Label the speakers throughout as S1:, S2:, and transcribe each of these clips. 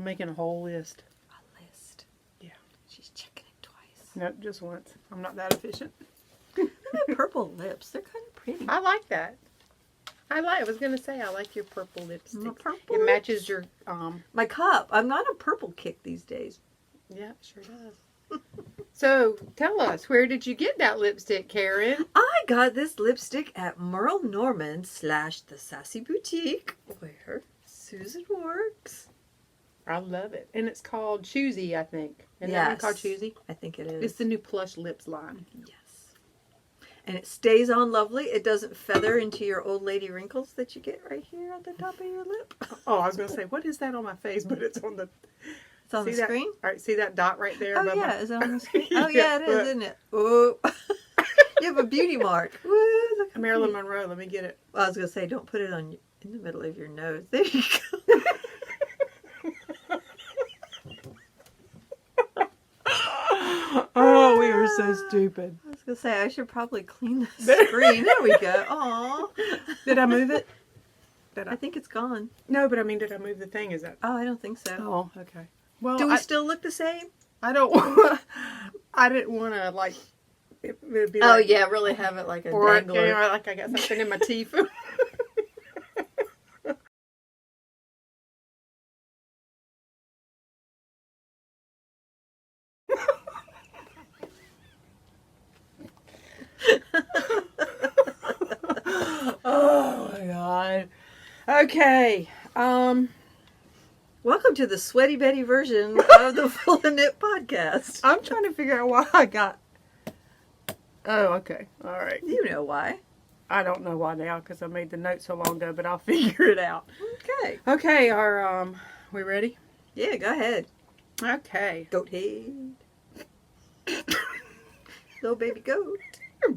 S1: making a whole list.
S2: A list.
S1: Yeah.
S2: She's checking it twice.
S1: No, just once. I'm not that efficient.
S2: My purple lips. They're kind of pretty.
S1: I like that. I was going to say, I like your purple lipstick.
S2: My purple
S1: It matches
S2: lips.
S1: your,
S2: My cup. I'm not a purple kick these days.
S1: yeah, it sure does. So, tell us, where did you get that lipstick, Karen?
S2: I got this lipstick at Merle Norman / The Sassy Boutique, where Susan works.
S1: I love it. And it's called Choosy, I think. Isn't that one called Choosy?
S2: I think it is.
S1: It's the new plush lips line.
S2: Yes. And it stays on lovely. It doesn't feather into your old lady wrinkles that you get right here at the top of your lip.
S1: Oh, I was going to say, what is that on my face? But it's on the...
S2: It's on the
S1: that?
S2: screen?
S1: All right, see that dot right there?
S2: Oh,
S1: above
S2: yeah.
S1: my...
S2: Is it on the screen? Oh, yeah, it is,
S1: look.
S2: isn't it? Oh. You have a beauty mark. Woo, look at
S1: Marilyn
S2: me.
S1: Monroe, let me get it.
S2: Well, I was going to say, don't put it on in the middle of your nose. There you go.
S1: Oh, we were so stupid.
S2: I was going to say, I should probably clean the screen. There we go. Aw.
S1: Did I move it? Did
S2: I think it's gone.
S1: No, but I mean, did I move the thing? Is that...
S2: Oh, I don't think so.
S1: Oh, okay. Well,
S2: Do we still look the same?
S1: I don't want... I didn't want to, like... It would be like...
S2: really have it like a
S1: Or,
S2: dangler.
S1: you know, like I got something in my teeth. Oh, my God. Okay.
S2: Welcome to the Sweaty Betty version of the Full of Knit podcast.
S1: I'm trying to figure out why I got... Oh, okay. All right.
S2: You know why.
S1: I don't know why now because I made the note so long ago, but I'll figure it out.
S2: Okay.
S1: Okay, we ready?
S2: Yeah, go ahead.
S1: Okay.
S2: Goat head. Little baby goat.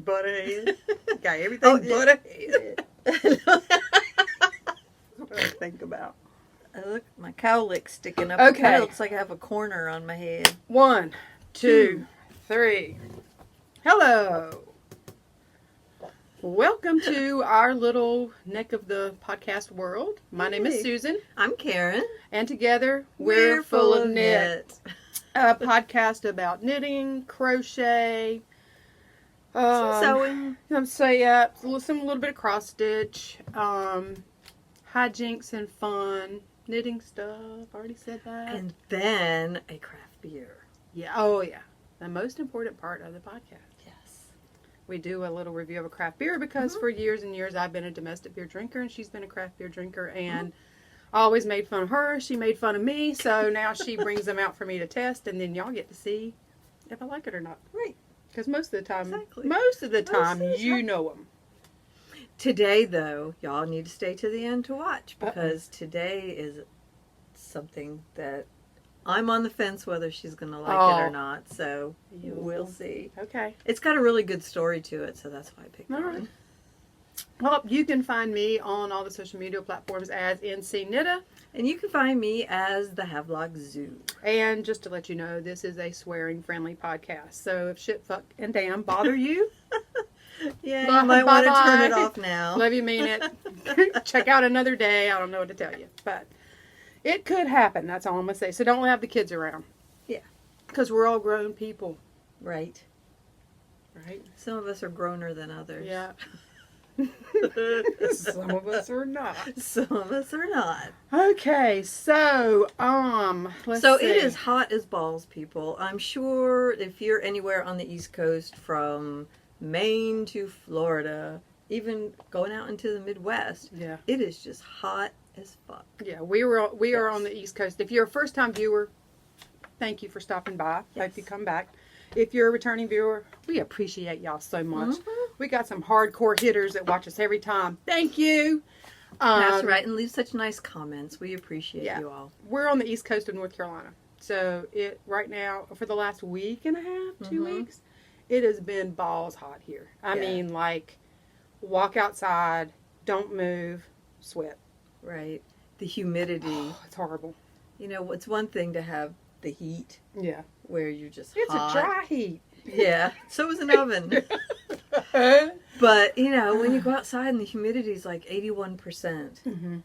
S1: Butterhead. Got everything
S2: Oh, yeah.
S1: butterhead. That's what I think about.
S2: Look, my cowlick's sticking up.
S1: Okay.
S2: It kind of looks like I have a corner on my head.
S1: 1, 2, 3. Hello. Welcome to our little neck of the podcast world. My name is
S2: Hey.
S1: Susan,
S2: I'm Karen.
S1: and together we're Full of Knit. A podcast about knitting, crochet,
S2: Some sewing.
S1: some a little bit of cross stitch, hijinks and fun, knitting stuff. Already said that.
S2: And then a craft beer.
S1: Yeah. Oh yeah. The most important part of the podcast.
S2: Yes.
S1: We do a little review of a craft beer because for years and years I've been a domestic beer drinker and she's been a craft beer drinker, and I always made fun of her. She made fun of me. So now she brings them out for me to test, and then y'all get to see if I like it or not.
S2: Right.
S1: Because most of the time,
S2: Exactly.
S1: most of the time,
S2: the
S1: you
S2: time.
S1: know them.
S2: Today, though, y'all need to stay to the end to watch, because today is something that I'm on the fence whether she's going to like it or not. So we'll see.
S1: Okay.
S2: It's got a really good story to it, so that's why I picked
S1: All
S2: that
S1: right.
S2: one.
S1: Well, you can find me on all the social media platforms as NC Knitta.
S2: And you can find me as the Havelock Zoo.
S1: And just to let you know, this is a swearing-friendly podcast. So if shit, fuck, and damn bother you,
S2: Yeah,
S1: Bye-
S2: you might want to turn it
S1: bye-bye.
S2: off now.
S1: love you, mean it. Check out another day. I don't know what to tell you. But it could happen. That's all I'm going to say. So don't have the kids around.
S2: Yeah.
S1: Because we're all grown people.
S2: Right.
S1: Right?
S2: Some of us are growner than others.
S1: Yeah. Some of us are not.
S2: Some of us are not.
S1: Okay, so let's
S2: So
S1: see.
S2: it is hot as balls, people. I'm sure if you're anywhere on the East Coast, from Maine to Florida, even going out into the Midwest,
S1: Yeah,
S2: it is just hot as fuck.
S1: yeah. We are
S2: Yes.
S1: on the East Coast. If you're a first time viewer, thank you for stopping by.
S2: Yes.
S1: Hope you come back. If you're a returning viewer, we appreciate y'all so much.
S2: Mhm.
S1: We got some hardcore hitters that watch us every time. Thank you.
S2: That's right, and leave such nice comments. We appreciate
S1: Yeah.
S2: you all.
S1: We're on the East Coast of North Carolina. So it right now, for the last week and a half, 2
S2: Mhm.
S1: weeks, it has been balls hot here. I
S2: Yeah.
S1: mean, like, walk outside, don't move, sweat.
S2: Right. The humidity.
S1: Oh, it's horrible.
S2: You know, it's one thing to have the heat
S1: Yeah.
S2: where you're just
S1: It's
S2: hot.
S1: a dry heat.
S2: Yeah. So is an oven. But, you know, when you go outside and the humidity is like 81%.
S1: Mm-hmm.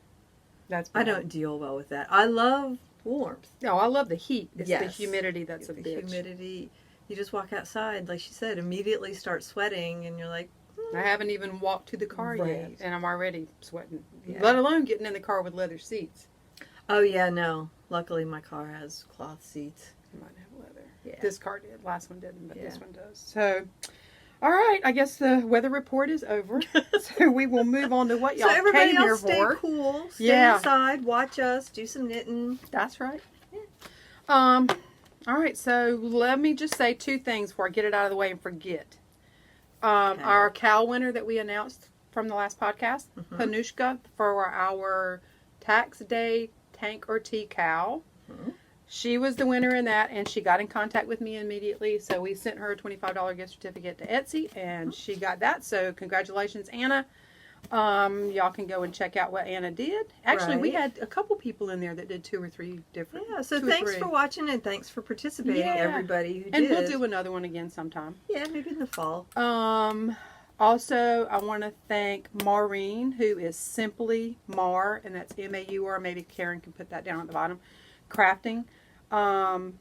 S1: That's
S2: I
S1: bad.
S2: don't deal well with that. I love warmth.
S1: No, I love the heat. It's the
S2: Yes.
S1: humidity that's a
S2: The
S1: bitch.
S2: humidity. You just walk outside, like she said, immediately start sweating, and you're like,
S1: I haven't even walked to the car yet,
S2: Right.
S1: and I'm already sweating.
S2: Yeah.
S1: Let alone getting in the car with leather seats.
S2: oh yeah, no. Luckily, my car has cloth seats.
S1: It might have leather.
S2: Yeah.
S1: This car did. Last one didn't, but this
S2: Yeah.
S1: one does. So, all right. I guess the weather report is over. So we will move on to what y'all
S2: So everybody
S1: came here
S2: else, stay
S1: for.
S2: cool, stay
S1: Yeah.
S2: inside, watch us, do some knitting.
S1: That's right. All right. So let me just say two things before I get it out of the way and forget.
S2: Okay.
S1: Our cow winner that we announced from the last podcast,
S2: Mhm.
S1: Panushka, for our tax day tank or tea cow.
S2: Mhm.
S1: She was the winner in that, and she got in contact with me immediately. So we sent her a $25 gift certificate to Etsy, and she got that. So congratulations, Anna. Y'all can go and check out what Anna did. Actually, we
S2: Right.
S1: had a couple people in there that did 2 or 3 different.
S2: Yeah, so
S1: 2 or
S2: thanks
S1: 3.
S2: for watching and thanks for participating,
S1: Yeah.
S2: everybody who
S1: And
S2: did.
S1: we'll do another one again sometime.
S2: Yeah, maybe in the fall.
S1: Also, I want to thank Maureen, who is Simply Mar, and that's MAUR. Maybe Karen can put that down at the bottom. Crafting. Wanted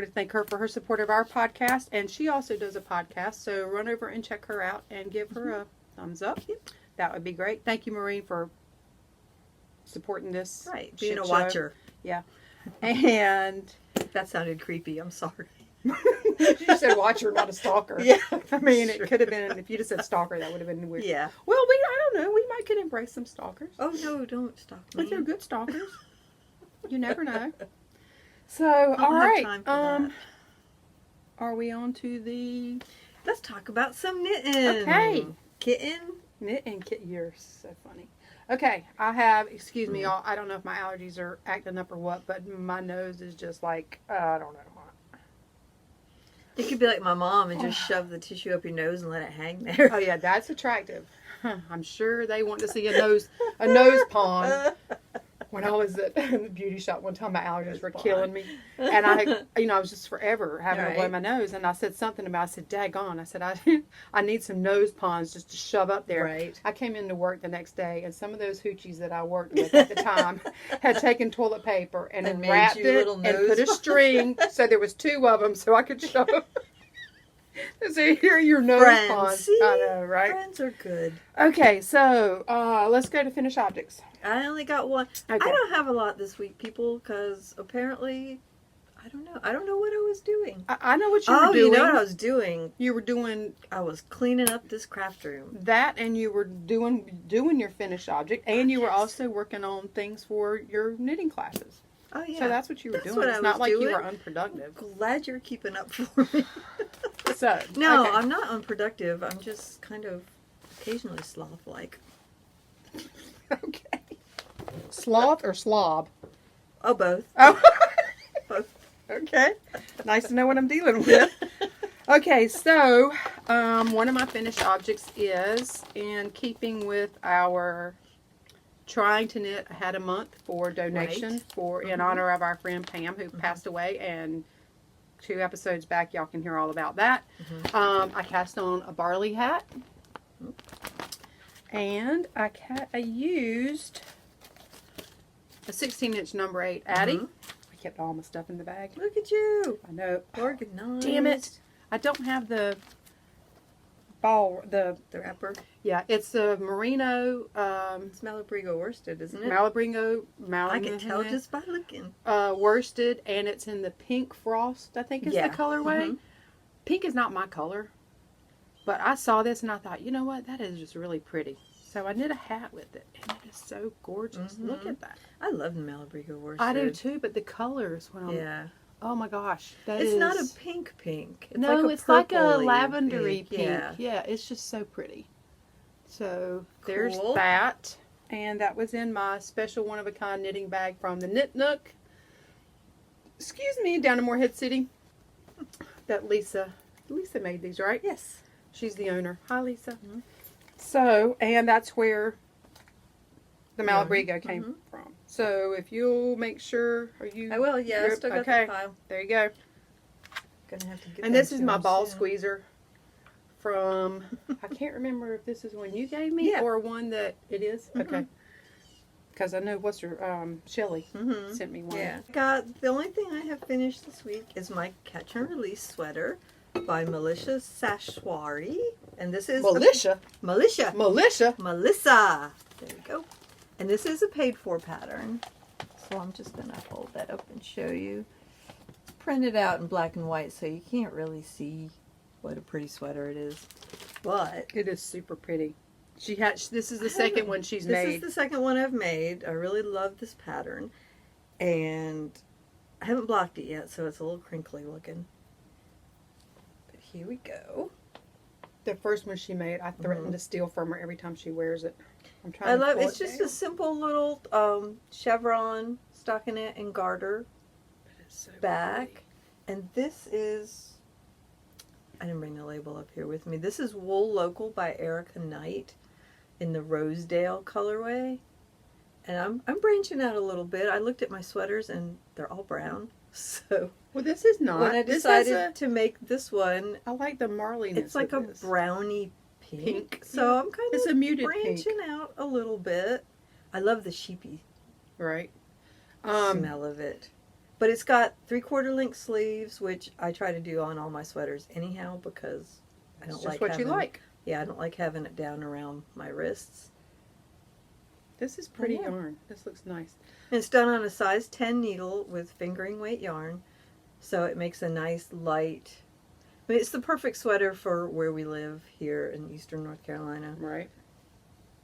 S1: to thank her for her support of our podcast, and she also does a podcast. So run over and check her out and give her a thumbs up.
S2: Yep.
S1: That would be great. Thank you, Maureen, for supporting this.
S2: Right, being
S1: shit
S2: a
S1: show.
S2: watcher.
S1: And
S2: That sounded creepy, I'm sorry.
S1: you said watcher, not a stalker.
S2: Yeah.
S1: I mean,
S2: Sure.
S1: it could have been, if you'd have said stalker, that would have been weird.
S2: Yeah.
S1: Well, I don't know. We might could embrace some stalkers.
S2: Oh no, don't stop me.
S1: But they're good stalkers. You never know. So,
S2: I
S1: all
S2: don't have
S1: right.
S2: time for that.
S1: Are we on to the
S2: Let's talk about some knitting.
S1: Okay.
S2: Kitten.
S1: knit and kit? You're so funny. Okay, I have, excuse me, y'all. I don't know if my allergies are acting up or what, but my nose is just like, I don't know.
S2: You could be like my mom and just shove the tissue up your nose and let it hang there.
S1: Oh yeah, that's attractive. I'm sure they want to see a nose pond. When I was at the beauty shop one time, my allergies were killing me, and I was just forever having to blow
S2: Right.
S1: my nose. And I said something about, I said, "Daggone!" I said, I need some nose ponds just to shove up there.
S2: Right.
S1: I came into work the next day, and some of those hoochies that I worked with at the time had taken toilet paper and
S2: And made
S1: wrapped
S2: you
S1: it
S2: little
S1: and
S2: nose
S1: put a string, so there was 2 of them, so I could shove. So here are your nose
S2: Friends.
S1: ponds.
S2: See?
S1: I know, right?
S2: Friends are good.
S1: Okay, so let's go to finished objects.
S2: I only got one.
S1: Okay.
S2: I don't have a lot this week, people, because apparently, I don't know. I don't know what I was doing.
S1: I know what you were
S2: Oh,
S1: doing.
S2: you know what I was doing?
S1: You were doing
S2: I was cleaning up this craft room.
S1: that, and you were doing your finished object, and you were
S2: Yes.
S1: also working on things for your knitting classes.
S2: Oh yeah.
S1: So that's what you were
S2: That's
S1: doing.
S2: what
S1: It's
S2: I
S1: not
S2: was
S1: like you
S2: doing.
S1: were unproductive.
S2: Glad you're keeping up for me.
S1: So
S2: No,
S1: okay.
S2: I'm not unproductive. I'm just kind of occasionally sloth-like.
S1: Okay. Sloth or slob?
S2: Oh, both.
S1: Oh.
S2: Both.
S1: Okay. Nice to know what I'm dealing with. Okay, so one of my finished objects is in keeping with our trying to knit. I had a month for donation
S2: Right.
S1: for in honor of our friend Pam who passed away, and 2 episodes back y'all can hear all about that. I cast on a barley hat, and I used a 16-inch number 8 Addy.
S2: Mhm.
S1: I kept all my stuff in the bag.
S2: Look at you.
S1: I know.
S2: Organized.
S1: Damn it! I don't have the ball.
S2: The wrapper.
S1: Yeah, it's a merino
S2: It's Malabrigo worsted, isn't it?
S1: Malabrigo.
S2: I can tell just by looking.
S1: Worsted, and it's in the pink frost. I think is
S2: Yeah.
S1: the colorway.
S2: Mhm.
S1: Pink is not my color, but I saw this and I thought, you know what? That is just really pretty. So I knit a hat with it, and it is so gorgeous.
S2: Mhm.
S1: Look at that.
S2: I love the Malabrigo worsted.
S1: I do too, but the colors when I'm
S2: Yeah.
S1: oh my gosh,
S2: It's not a pink pink. It's
S1: no,
S2: like a
S1: it's like a
S2: purpley
S1: lavendery pink.
S2: Yeah.
S1: Yeah, it's just so pretty. So there's
S2: Cool.
S1: that. And that was in my special one-of-a-kind knitting bag from the Knit Nook. Excuse me, down in Morehead City. That Lisa made these, right?
S2: Yes.
S1: She's the owner. Hi, Lisa.
S2: Mhm.
S1: So, and that's where the
S2: Yeah.
S1: Malabrigo came
S2: Mhm.
S1: from. So if you'll make sure, are you?
S2: I will, yeah. I
S1: You're-
S2: still got
S1: okay.
S2: the file.
S1: There you go.
S2: Gonna have to get
S1: And
S2: that
S1: this is
S2: to
S1: my
S2: him
S1: ball
S2: soon.
S1: squeezer from, I can't remember if this is one you gave me
S2: Yeah.
S1: or one that it is.
S2: Mhm.
S1: Okay. because I know what's her Shelly
S2: Mm-hmm.
S1: sent me one.
S2: Yeah. The only thing I have finished this week is my Catch and Release sweater by Militia Sashwari. And this is
S1: Militia.
S2: Militia.
S1: Militia.
S2: Melissa. There we go. And this is a paid for pattern. So I'm just going to hold that up and show you. It's printed out in black and white, so you can't really see what a pretty sweater it is. But
S1: It is super pretty. This is the second one she's
S2: this
S1: made.
S2: is the second one I've made. I really love this pattern. And I haven't blocked it yet, so it's a little crinkly looking. But here we go.
S1: The first one she made, I threaten to steal from her every time she wears it. I'm trying
S2: I
S1: to
S2: love
S1: pull
S2: it's
S1: it
S2: just
S1: down.
S2: a simple little chevron stockinette and garter
S1: It's so
S2: back.
S1: pretty.
S2: And this is, I didn't bring the label up here with me. This is Wool Local by Erica Knight in the Rosedale colorway. And I'm branching out a little bit. I looked at my sweaters and they're all brown. So
S1: Well, this is not.
S2: when I
S1: This has
S2: decided to make this one,
S1: I like the marliness.
S2: it's like a
S1: of this.
S2: brownie pink.
S1: Pink,
S2: So
S1: yeah.
S2: I'm kind
S1: It's
S2: of
S1: a muted
S2: branching
S1: pink.
S2: out a little bit. I love the sheepy
S1: Right.
S2: smell of it. But it's got 3/4 length sleeves, which I try to do on all my sweaters anyhow because I don't
S1: It's
S2: like
S1: just what
S2: having,
S1: you like.
S2: Yeah, I don't like having it down around my wrists.
S1: This is pretty
S2: yeah.
S1: yarn. This looks nice.
S2: And it's done on a size 10 needle with fingering weight yarn, so it makes a nice light. I mean, it's the perfect sweater for where we live here in eastern North Carolina.
S1: Right.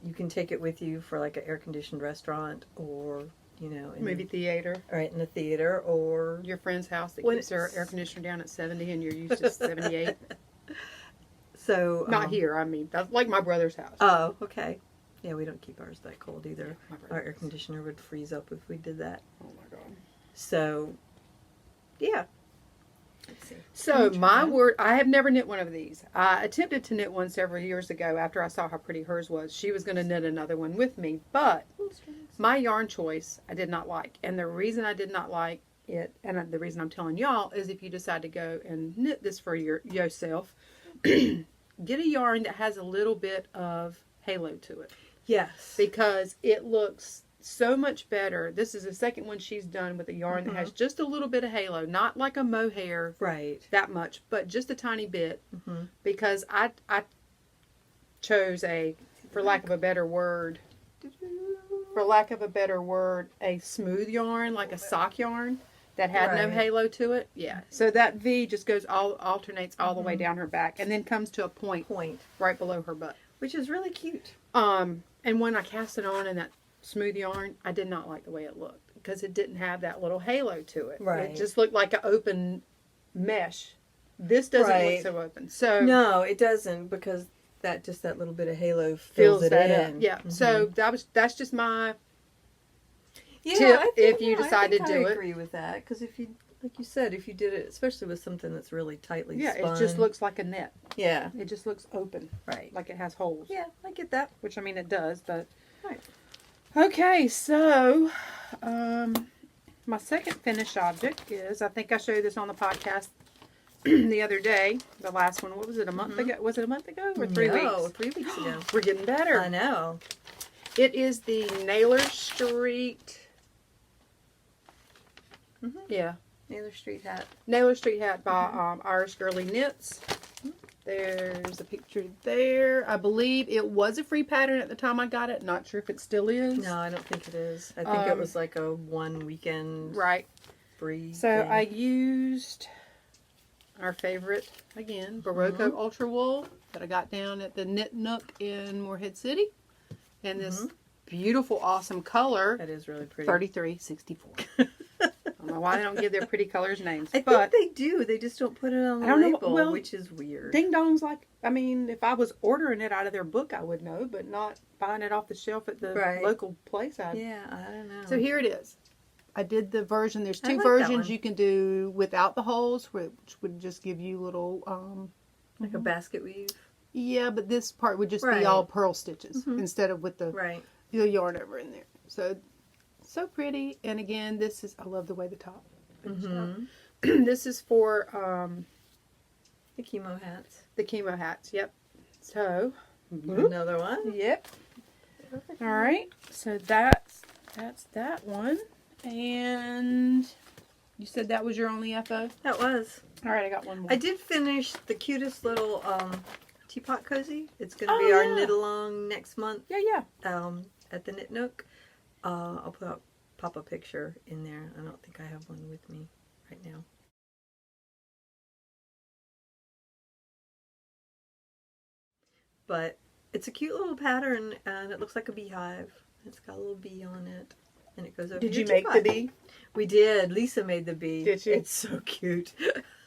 S2: You can take it with you for like an air-conditioned restaurant or, you know,
S1: Movie theater.
S2: right in the theater or
S1: Your friend's house that
S2: When
S1: keeps their
S2: it's-
S1: air conditioner down at 70 and you're used to 78.
S2: so.
S1: Not here, I mean. That's like my brother's house.
S2: Oh, okay. Yeah, we don't keep ours that cold either.
S1: My
S2: Our
S1: brother's.
S2: air conditioner would freeze up if we did that.
S1: Oh my God.
S2: So, yeah. Let's see.
S1: So
S2: Try
S1: my
S2: one.
S1: word, I have never knit one of these. I attempted to knit one several years ago after I saw how pretty hers was. She was going to knit another one with me, but my yarn choice I did not like. And the reason I did not like it, and the reason I'm telling y'all, is if you decide to go and knit this for yourself, get a yarn that has a little bit of halo to it.
S2: Yes.
S1: Because it looks so much better. This is the second one she's done with a yarn that has just a little bit of halo, not like a mohair
S2: Right.
S1: that much, but just a tiny bit.
S2: Mhm.
S1: Because I chose for lack of a better word, a smooth yarn, like a sock yarn that had no
S2: Right.
S1: halo to it. Yeah. So that V just alternates all the way down her back and then comes to a point
S2: Point.
S1: right below her butt.
S2: Which is really cute.
S1: And when I cast it on in that smooth yarn, I did not like the way it looked because it didn't have that little halo to it.
S2: Right.
S1: It just looked like an open mesh. This doesn't
S2: Right.
S1: look so open. So
S2: No, it doesn't because that little bit of halo
S1: fills
S2: it
S1: that
S2: in.
S1: up. Yeah.
S2: Mhm.
S1: So that's just my
S2: yeah,
S1: tip
S2: I
S1: if you decide to do
S2: I
S1: it.
S2: agree with that because if you, like you said, if you did it, especially with something that's really tightly
S1: yeah.
S2: spun.
S1: It just looks like a net.
S2: Yeah.
S1: It just looks open,
S2: Right.
S1: like it has holes.
S2: Yeah, I get that.
S1: Which I mean it does, but
S2: Right.
S1: okay. So my second finished object is, I think I showed this on the podcast the other day. The last one, what was it, a month ago? Was it a month ago or 3
S2: No,
S1: weeks?
S2: 3 weeks ago.
S1: We're getting better.
S2: I know.
S1: It is the Naylor Street.
S2: Mhm.
S1: Yeah,
S2: Naylor Street hat.
S1: Naylor Street hat by Irish Girly Knits. There's a picture there. I believe it was a free pattern at the time I got it. Not sure if it still is.
S2: No, I don't think it is. I think it was like a one weekend
S1: Right.
S2: free.
S1: So
S2: thing.
S1: I used our favorite, again, Barocco Ultra Wool that I got down at the Knit Nook in Morehead City. And this beautiful, awesome color,
S2: That is really pretty.
S1: 3364. I don't know why they don't give their pretty colors names.
S2: I
S1: but
S2: think they do. They just don't put it on the
S1: I don't know,
S2: label,
S1: well,
S2: which is weird.
S1: Ding Dong's like, I mean, if I was ordering it out of their book, I would know, but not buying it off the shelf at the
S2: Right.
S1: local place.
S2: Yeah, I don't know.
S1: So here it is. I did the version. There's
S2: I
S1: two
S2: like that
S1: versions
S2: one.
S1: you can do without the holes, which would just give you little,
S2: like a basket weave.
S1: yeah, but this part would just
S2: Right.
S1: be all purl stitches
S2: Mhm.
S1: instead of with the
S2: Right.
S1: yarn over in there. So pretty. And again, I love the way the top finished out. This is for
S2: The chemo hats.
S1: the chemo hats. Yep. So,
S2: Another one.
S1: yep. All right. So that's that's that one. And you said that was your only FO?
S2: That was.
S1: All right, I got one more.
S2: I did finish the cutest little teapot cozy. It's going to
S1: Oh,
S2: be our
S1: yeah.
S2: knit along next month
S1: Yeah.
S2: at the Knit Nook. I'll pop a picture in there. I don't think I have one with me right now. But it's a cute little pattern, and it looks like a beehive. It's got a little bee on it, and it goes over.
S1: Did
S2: your
S1: you make the
S2: teapot.
S1: bee?
S2: We did. Lisa made the bee.
S1: Did you?
S2: It's so cute.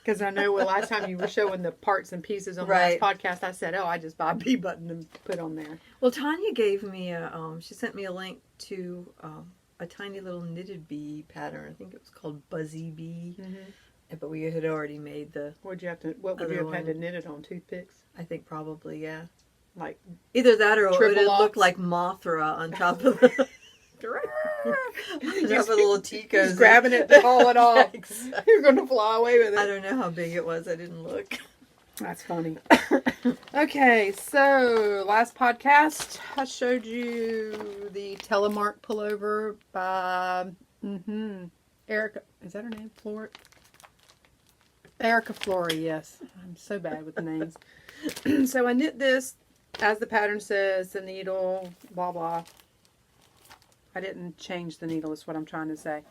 S1: Because I know last time you were showing the parts and pieces on the
S2: Right.
S1: last podcast, I said, I just buy a bee button and put on there.
S2: Well, Tanya gave me she sent me a link to a tiny little knitted bee pattern. I think it was called Buzzy Bee. But we had already made
S1: What would you have had to knit it on? Toothpicks?
S2: I think probably, yeah.
S1: Like,
S2: Either that or it would
S1: Triple
S2: look
S1: locks?
S2: like Mothra on top of the... Have a little tea cozy.
S1: just grabbing it to haul it off.
S2: Exactly.
S1: You're going to fly away with
S2: I
S1: it.
S2: don't know how big it was. I didn't look.
S1: That's funny. Okay, so last podcast, I showed you the Telemark pullover by Erica. Is that her name? Erica Flory, yes. I'm so bad with the names. So I knit this, as the pattern says, the needle, blah, blah. I didn't change the needle, is what I'm trying to say.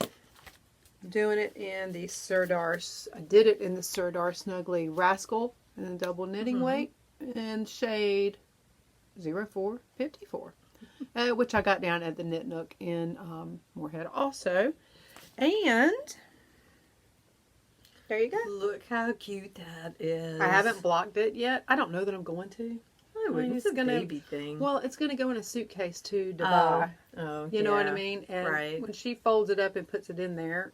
S1: I'm doing it in the Sirdar. I did it in the Sirdar Snuggly Rascal in the double knitting weight and shade 0454, which I got down at the Knit Nook in Moorhead also. And there you go.
S2: Look how cute that is.
S1: I haven't blocked it yet. I don't know that I'm going to.
S2: I wouldn't. It's a baby thing.
S1: Well, it's going to go in a suitcase to Dubai.
S2: Oh,
S1: You know what I mean? And
S2: Right.
S1: when she folds it up and puts it in there,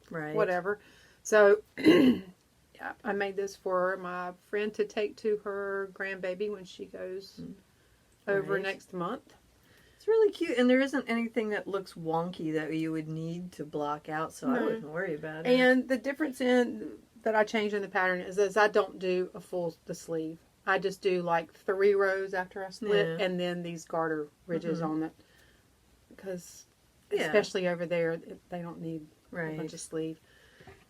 S2: Right.
S1: whatever. So, yeah, I made this for my friend to take to her grandbaby when she goes over
S2: Right.
S1: next month.
S2: It's really cute, and there isn't anything that looks wonky that you would need to block out, so I
S1: No.
S2: wouldn't worry about it.
S1: And the difference that I changed in the pattern is I don't do the sleeve. I just do like 3 rows after I split,
S2: Yeah.
S1: and then these garter ridges on it. Because,
S2: Yeah.
S1: especially over there, they don't need a
S2: Right.
S1: bunch of sleeve.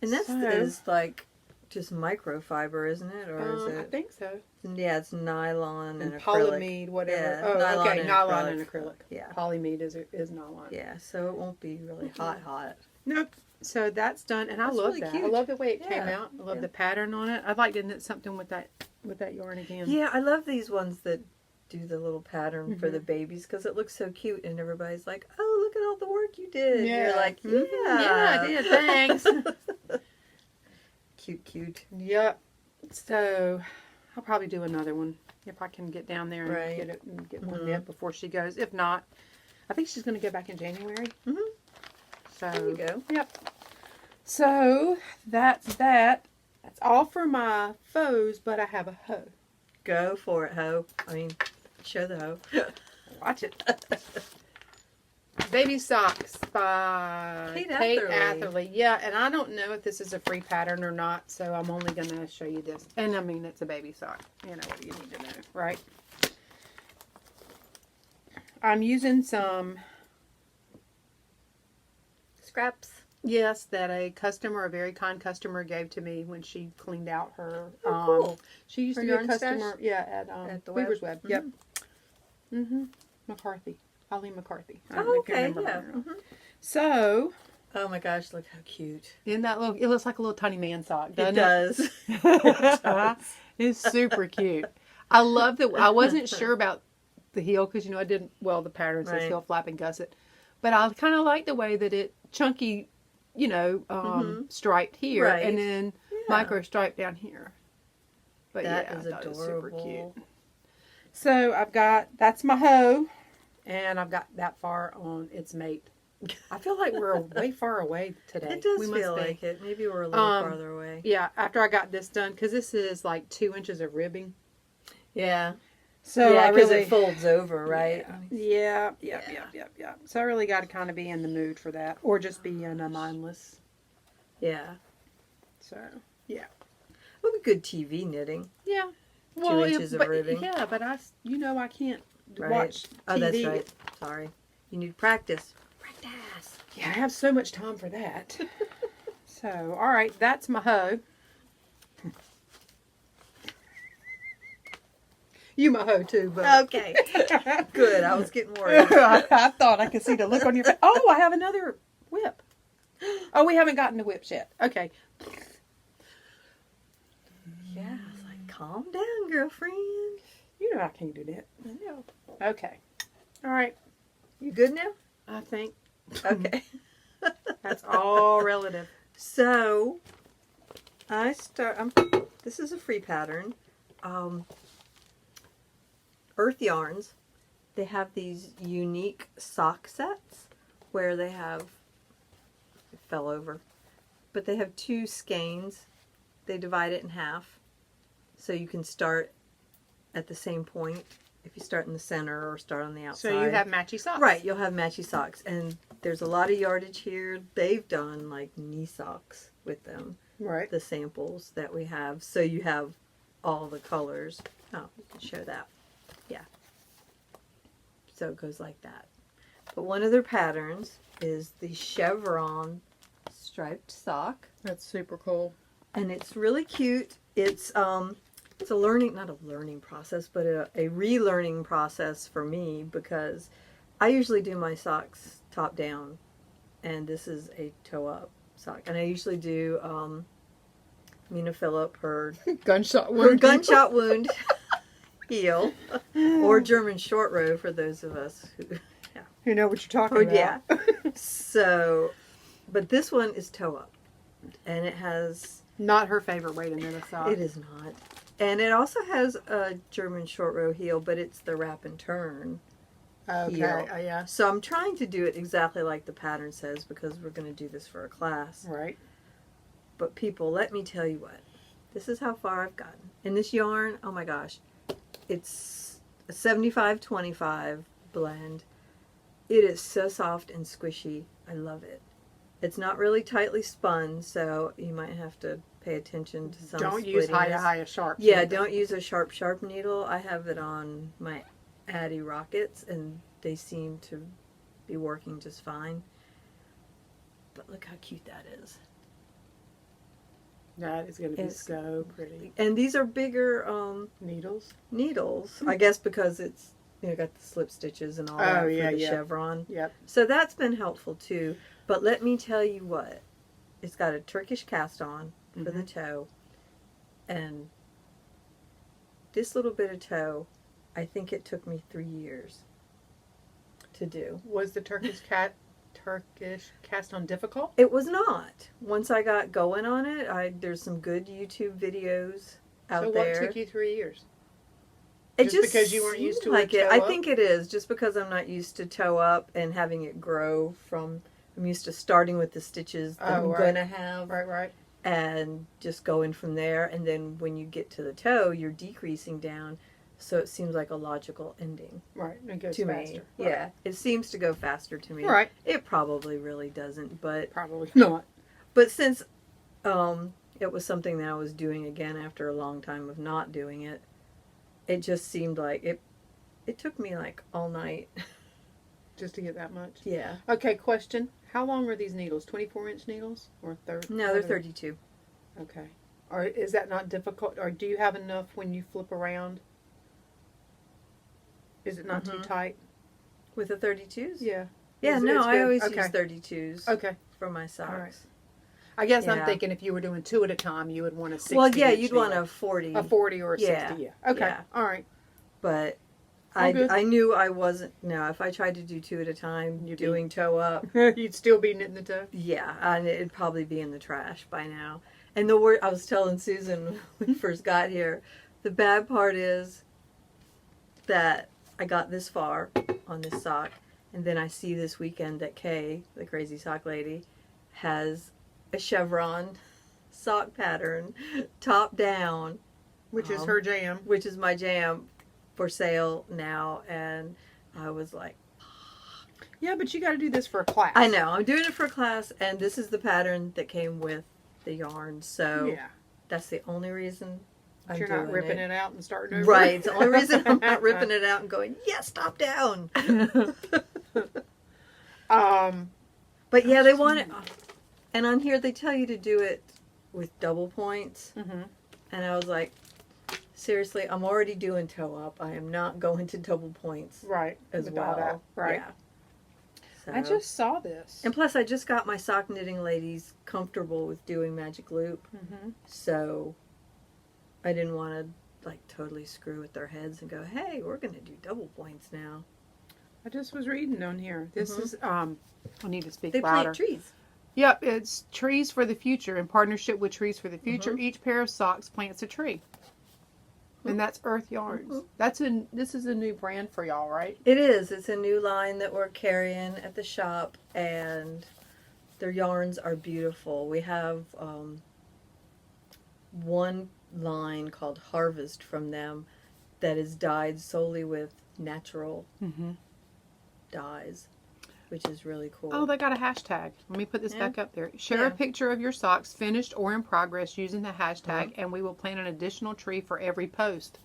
S2: And that's
S1: So-
S2: is like just microfiber, isn't it? Or is
S1: I
S2: it?
S1: think so.
S2: Yeah, it's nylon and
S1: And
S2: acrylic.
S1: polymede, whatever.
S2: Yeah,
S1: oh,
S2: nylon
S1: okay,
S2: and
S1: nylon
S2: acrylic.
S1: and acrylic.
S2: Yeah.
S1: Polymede is nylon.
S2: Yeah, so it won't be really hot.
S1: Nope. So that's done, and I
S2: That's
S1: love
S2: really
S1: that. I
S2: cute.
S1: love the way it came
S2: Yeah,
S1: out. I love
S2: yeah.
S1: the pattern on it. I'd like to knit something with that yarn again.
S2: Yeah, I love these ones that do the little pattern for the babies because it looks so cute, and everybody's like, "Oh, look at all the work you did." And you're like, "Yeah,
S1: Yeah, I did. Thanks.
S2: cute."
S1: Yep. So I'll probably do another one if I can get down there and
S2: Right.
S1: get it and get one knit before she goes. If not, I think she's going to go back in January.
S2: Mhm.
S1: So
S2: There you go.
S1: Yep. So that's that. That's all for my foes, but I have a hoe.
S2: Go for it, hoe. I mean, show the hoe.
S1: Watch it. Baby Socks by
S2: Kate
S1: Kate
S2: Atherley.
S1: Atherley. Yeah, and I don't know if this is a free pattern or not, so I'm only going to show you this. And I mean, it's a baby sock. You know what you need to know, right? I'm using some,
S2: Scraps.
S1: yes, that a very kind customer gave to me when she cleaned out her.
S2: Oh, cool.
S1: She used
S2: Her
S1: to be a
S2: yarn stash?
S1: customer, yeah, at
S2: the
S1: Weaver's
S2: Web?
S1: Web. Yep. McCarthy. Holly McCarthy. I don't know
S2: Oh,
S1: if you
S2: okay,
S1: remember
S2: yeah.
S1: her. So,
S2: Oh my gosh, look how cute.
S1: in that it looks like a little tiny man sock,
S2: It
S1: doesn't
S2: does.
S1: it? It's super cute. I love that. I wasn't sure about the heel because, I didn't, the pattern says
S2: Right.
S1: heel flap and gusset. But I kind of like the way that it chunky, striped here
S2: Right.
S1: and then
S2: Yeah.
S1: micro stripe down here. But
S2: That
S1: yeah,
S2: is
S1: I thought it was super
S2: adorable.
S1: cute. So that's my hoe, and I've got that far on its mate. I feel like we're way far away today.
S2: It does
S1: We must
S2: feel
S1: be.
S2: like it. Maybe we're a little farther away.
S1: Yeah, after I got this done, because this is like 2 inches of ribbing.
S2: Yeah.
S1: So
S2: yeah,
S1: I
S2: because
S1: really,
S2: it folds over, right?
S1: yeah.
S2: Yeah.
S1: So I really got to kind of be in the mood for that, or just be in a mindless.
S2: Yeah.
S1: So
S2: It would be good TV knitting.
S1: yeah,
S2: 2 inches of ribbing.
S1: Yeah, but I can't
S2: Right.
S1: watch TV.
S2: Oh, that's right. Sorry. You need practice. Practice.
S1: Yeah, I have so much time for that. So, all right, that's my hoe. You my hoe too, but
S2: Okay. Good. I was getting worried.
S1: I thought I could see the look on your face. Oh, I have another whip. Oh, we haven't gotten the whips yet. Okay.
S2: Yeah, I was like, calm down, girlfriend.
S1: You know I can't do that.
S2: I know.
S1: Okay. All right.
S2: You good now?
S1: I think
S2: Okay.
S1: that's all relative.
S2: So, this is a free pattern. Earth Yarns, they have these unique sock sets where they have, it fell over, but they have 2 skeins. They divide it in half. So you can start at the same point if you start in the center or start on the outside.
S1: So you have matchy socks.
S2: Right, you'll have matchy socks. And there's a lot of yardage here. They've done like knee socks with them,
S1: Right.
S2: the samples that we have. So you have all the colors. Oh, you can show that. Yeah. So it goes like that. But one of their patterns is the chevron striped sock.
S1: That's super cool.
S2: And it's really cute. It's a learning, not a learning process, but a relearning process for me, because I usually do my socks top down, and this is a toe up sock. And I usually do Mina Phillip, her
S1: Gunshot wound.
S2: gunshot wound heel, or German short row for those of us who,
S1: You know what you're talking about.
S2: yeah. So, but this one is toe up, and it has,
S1: Not her favorite way to knit a sock.
S2: it is not. And it also has a German short row heel, but it's the wrap and turn
S1: Okay.
S2: heel.
S1: Oh, yeah.
S2: So I'm trying to do it exactly like the pattern says, because we're going to do this for a class.
S1: Right.
S2: But people, let me tell you what. This is how far I've gotten. In this yarn, oh my gosh. It's a 75-25 blend. It is so soft and squishy. I love it. It's not really tightly spun, so you might have to pay attention to some
S1: Don't use
S2: splittiness.
S1: high sharp.
S2: Yeah, don't use a sharp needle. I have it on my Addy Rockets, and they seem to be working just fine. But look how cute that is.
S1: That is going to be
S2: It's-
S1: so pretty.
S2: And these are bigger
S1: Needles.
S2: needles, I guess, because it's, you know, got the slip stitches and all that
S1: Oh, yeah,
S2: for the
S1: yeah.
S2: chevron.
S1: Yep.
S2: So that's been helpful too. But let me tell you what, it's got a Turkish cast on for the toe, and this little bit of toe, I think it took me 3 years to do.
S1: Was the Turkish cast on difficult?
S2: It was not. Once I got going on it, there's some good YouTube videos out
S1: So
S2: there.
S1: what took you 3 years?
S2: It
S1: Just because you weren't used
S2: seemed
S1: to a
S2: like it.
S1: toe
S2: I
S1: up?
S2: think it is just because I'm not used to toe up and having it grow from. I'm used to starting with the stitches that I'm
S1: right.
S2: going to have,
S1: Right.
S2: and just going from there. And then when you get to the toe, you're decreasing down, so it seems like a logical ending
S1: Right. It goes
S2: to
S1: faster.
S2: me.
S1: Right.
S2: Yeah, it seems to go faster to me.
S1: Right.
S2: It probably really doesn't, but
S1: Probably not.
S2: since it was something that I was doing again after a long time of not doing it, it just seemed like it. It took me like all night.
S1: Just to get that much.
S2: Yeah.
S1: Okay, question. How long are these needles? 24-inch needles? Or 30?
S2: No, they're 32.
S1: Okay. Or is that not difficult? Or do you have enough when you flip around? Is it not too tight?
S2: With the 32s?
S1: Yeah.
S2: Yeah,
S1: It's
S2: no, I
S1: good.
S2: always
S1: Okay.
S2: use 32s
S1: Okay.
S2: for my socks.
S1: right. I guess I'm
S2: Yeah.
S1: thinking if you were doing 2 at a time, you would want a 60.
S2: Well, yeah,
S1: inch
S2: you'd want
S1: needle.
S2: a 40.
S1: a 40 or a
S2: Yeah.
S1: 60. Yeah. Okay.
S2: Yeah.
S1: All right.
S2: But
S1: Oh, good.
S2: I knew I wasn't. No, if I tried to do 2 at a time,
S1: You'd be-
S2: doing toe up,
S1: You'd still be knitting the toe.
S2: yeah, and it'd probably be in the trash by now. And the word I was telling Susan when we first got here, the bad part is that I got this far on this sock, and then I see this weekend that Kay, the crazy sock lady, has a chevron sock pattern, top down,
S1: Which is her jam.
S2: which is my jam, for sale now. And I was like,
S1: Yeah, but you got to do this for a class.
S2: I know, I'm doing it for class, and this is the pattern that came with the yarn, so
S1: Yeah.
S2: that's the only reason I'm
S1: You're
S2: doing
S1: not ripping it out and starting over.
S2: Right, it's the only reason I'm not ripping it out and going, yes, stop down. But yeah, they want it. And on here, they tell you to do it with double points.
S1: Mm-hmm.
S2: And I was like, seriously, I'm already doing toe up. I am not going to double points
S1: Right.
S2: as
S1: with
S2: well.
S1: all that. Right.
S2: Yeah. So.
S1: I just saw this.
S2: And plus, I just got my sock knitting ladies comfortable with doing magic loop.
S1: Mm-hmm.
S2: So I didn't want to like totally screw with their heads and go, hey, we're going to do double points now.
S1: I just was reading on here. This is I need to speak
S2: They
S1: louder.
S2: plant trees.
S1: Yep, it's Trees for the Future in partnership with Trees for the Future.
S2: Mhm.
S1: Each pair of socks plants a tree. And that's Earth Yarns. This is a new brand for y'all, right?
S2: It is. It's a new line that we're carrying at the shop, and their yarns are beautiful. We have one line called Harvest from them that is dyed solely with natural dyes, which is really cool.
S1: Oh, they got a hashtag. Let me put this back up there. Share a
S2: Yeah.
S1: picture of your socks, finished or in progress, using the hashtag, and we will plant an additional tree for every post.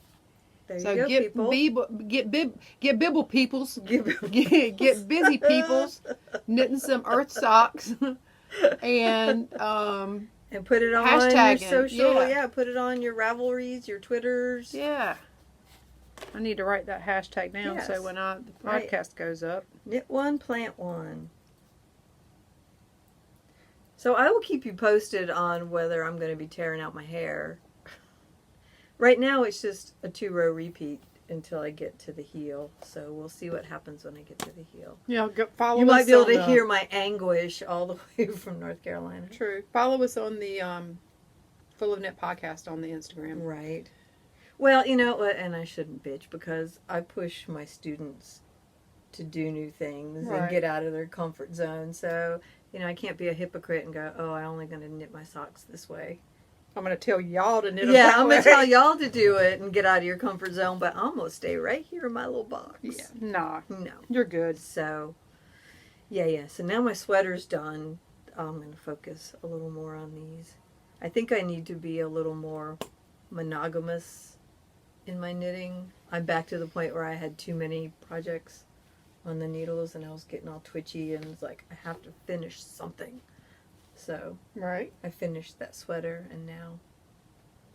S2: There
S1: So
S2: you go, people.
S1: get bibble peoples,
S2: Give-
S1: get busy peoples, knitting some Earth socks, and
S2: And put it on
S1: Hashtagging,
S2: your social.
S1: yeah.
S2: Yeah, put it on your Ravelries, your Twitters.
S1: yeah. I need to write that hashtag down
S2: Yes.
S1: so when the
S2: Right.
S1: podcast goes up.
S2: Knit one, plant one. So I will keep you posted on whether I'm going to be tearing out my hair. Right now it's just a 2-row repeat until I get to the heel. So we'll see what happens when I get to the heel.
S1: Yeah, follow
S2: You
S1: us
S2: might be able
S1: on
S2: to
S1: the-
S2: hear my anguish all the way from North Carolina.
S1: True. Follow us on the Full of Knit podcast on the Instagram.
S2: Right. Well, you know what, and I shouldn't bitch because I push my students to do new things
S1: Right.
S2: and get out of their comfort zone. So, you know, I can't be a hypocrite and go, oh, I'm only going to knit my socks this way.
S1: I'm going to tell y'all to knit them
S2: Yeah,
S1: that
S2: I'm going to
S1: way.
S2: tell y'all to do it and get out of your comfort zone, but I'm going to stay right here in my little box.
S1: Yeah. Nah,
S2: No.
S1: you're good.
S2: So, yeah. So now my sweater's done. I'm going to focus a little more on these. I think I need to be a little more monogamous in my knitting. I'm back to the point where I had too many projects on the needles and I was getting all twitchy and it's like, I have to finish something. So
S1: Right.
S2: I finished that sweater and now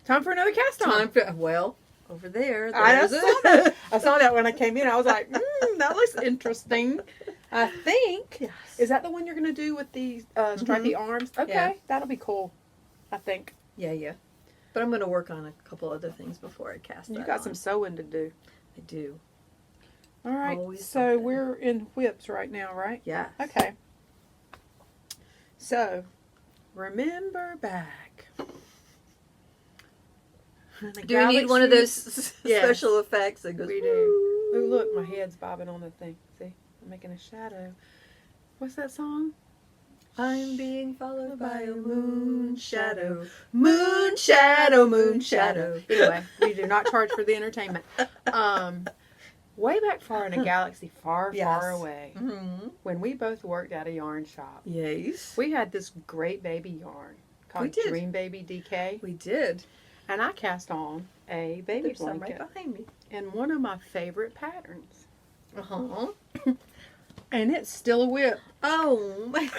S1: Time for another cast on.
S2: time for, well, over there.
S1: I
S2: there's
S1: saw
S2: it.
S1: that. I saw that when I came in. I was like, that looks interesting. I think.
S2: Yes.
S1: Is that the one you're going to do with the stripy arms? Okay.
S2: Yeah.
S1: That'll be cool. I think.
S2: Yeah. But I'm going to work on a couple other things before I cast that
S1: You got
S2: on.
S1: some sewing to do.
S2: I do.
S1: All right.
S2: Always
S1: So
S2: something.
S1: we're in whips right now, right?
S2: Yeah.
S1: Okay. So, remember back.
S2: Do we need one of those
S1: Yes.
S2: special effects that goes?
S1: We do. Oh, look, my head's bobbing on the thing. See? I'm making a shadow. What's that song?
S2: I'm being followed by a moon shadow.
S1: Moon shadow, moon shadow. Anyway, we do not charge for the entertainment. Way back far in a galaxy far,
S2: Yes.
S1: far away,
S2: Mm-hmm.
S1: when we both worked at a yarn shop,
S2: Yes.
S1: we had this great baby yarn
S2: We
S1: called
S2: did.
S1: Dream Baby DK,
S2: We did.
S1: and I cast on a baby
S2: There's some
S1: blanket
S2: right behind me.
S1: in one of my favorite patterns,
S2: Uh-huh.
S1: and it's still a whip.
S2: Oh. my-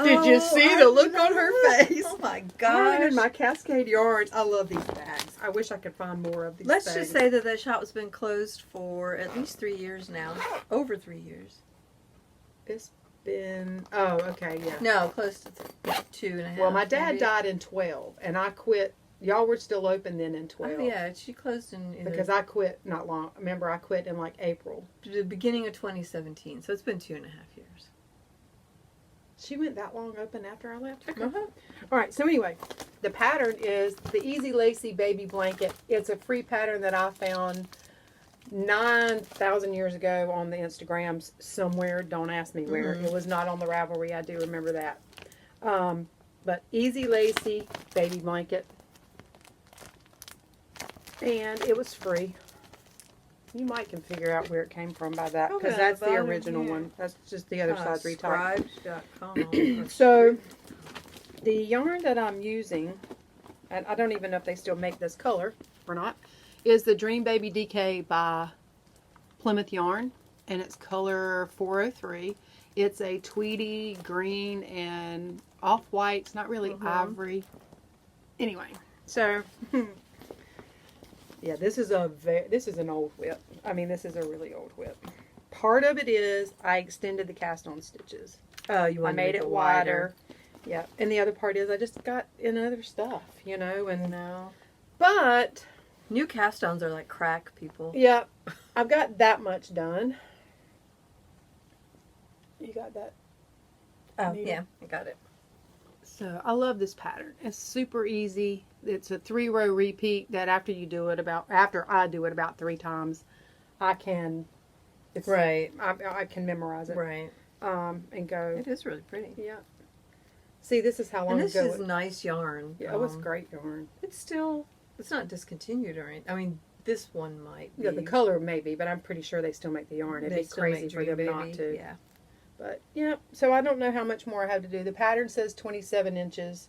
S1: Did you see the look on her face?
S2: Oh my
S1: Mine
S2: gosh.
S1: and my Cascade yarns. I love these bags. I wish I could find more of these
S2: Let's
S1: bags.
S2: just say that that shop's been closed for at least 3 years now. Over 3 years.
S1: It's been... Oh, okay, yeah.
S2: No, close to 2.5.
S1: Well, my dad
S2: maybe.
S1: died in 12, and I quit. Y'all were still open then in 12.
S2: Oh yeah, she closed in
S1: Because I quit not long. Remember, I quit in like April.
S2: the beginning of 2017. So it's been 2.5 years.
S1: She went that long open after I left? Okay.
S2: Uh-huh.
S1: All right, so anyway, the pattern is the Easy Lacy Baby Blanket. It's a free pattern that I found 9,000 years ago on the Instagrams somewhere. Don't ask me where.
S2: Mhm.
S1: It was not on the Ravelry. I do remember that. But Easy Lacy Baby Blanket. And it was free. You might can figure out where it came from by that, because
S2: Okay,
S1: that's the
S2: bottom
S1: original
S2: here.
S1: one. That's just the other side's retyped.
S2: Scribes.com.
S1: So, the yarn that I'm using, and I don't even know if they still make this color or not, is the Dream Baby DK by Plymouth Yarn. and it's color 403. It's a tweedy green and off-white. It's not really ivory. Anyway, so yeah, this is an old whip. I mean, this is a really old whip. Part of it is I extended the cast-on stitches.
S2: Oh, you
S1: I
S2: want to
S1: made
S2: make
S1: it wider. Yeah, and the other part is I just got in other stuff, and
S2: No.
S1: but
S2: New cast-ons are like crack, people.
S1: yeah, I've got that much done. You got that?
S2: Oh,
S1: Needle.
S2: yeah, I got it.
S1: So I love this pattern. It's super easy. It's a 3-row repeat that after I do it about 3 times, I can. It's
S2: Right.
S1: I can memorize it.
S2: Right.
S1: And go.
S2: It is really pretty.
S1: Yeah. See, this is how long
S2: And this
S1: ago
S2: is nice yarn.
S1: Yeah, it was great yarn.
S2: It's not discontinued or anything. I mean, this one might be.
S1: Yeah, the color maybe, but I'm pretty sure they still make the yarn. It'd
S2: They
S1: be
S2: still
S1: crazy
S2: make
S1: for
S2: Dream
S1: them
S2: Baby.
S1: not to.
S2: Yeah.
S1: But yeah, so I don't know how much more I have to do. The pattern says 27 inches.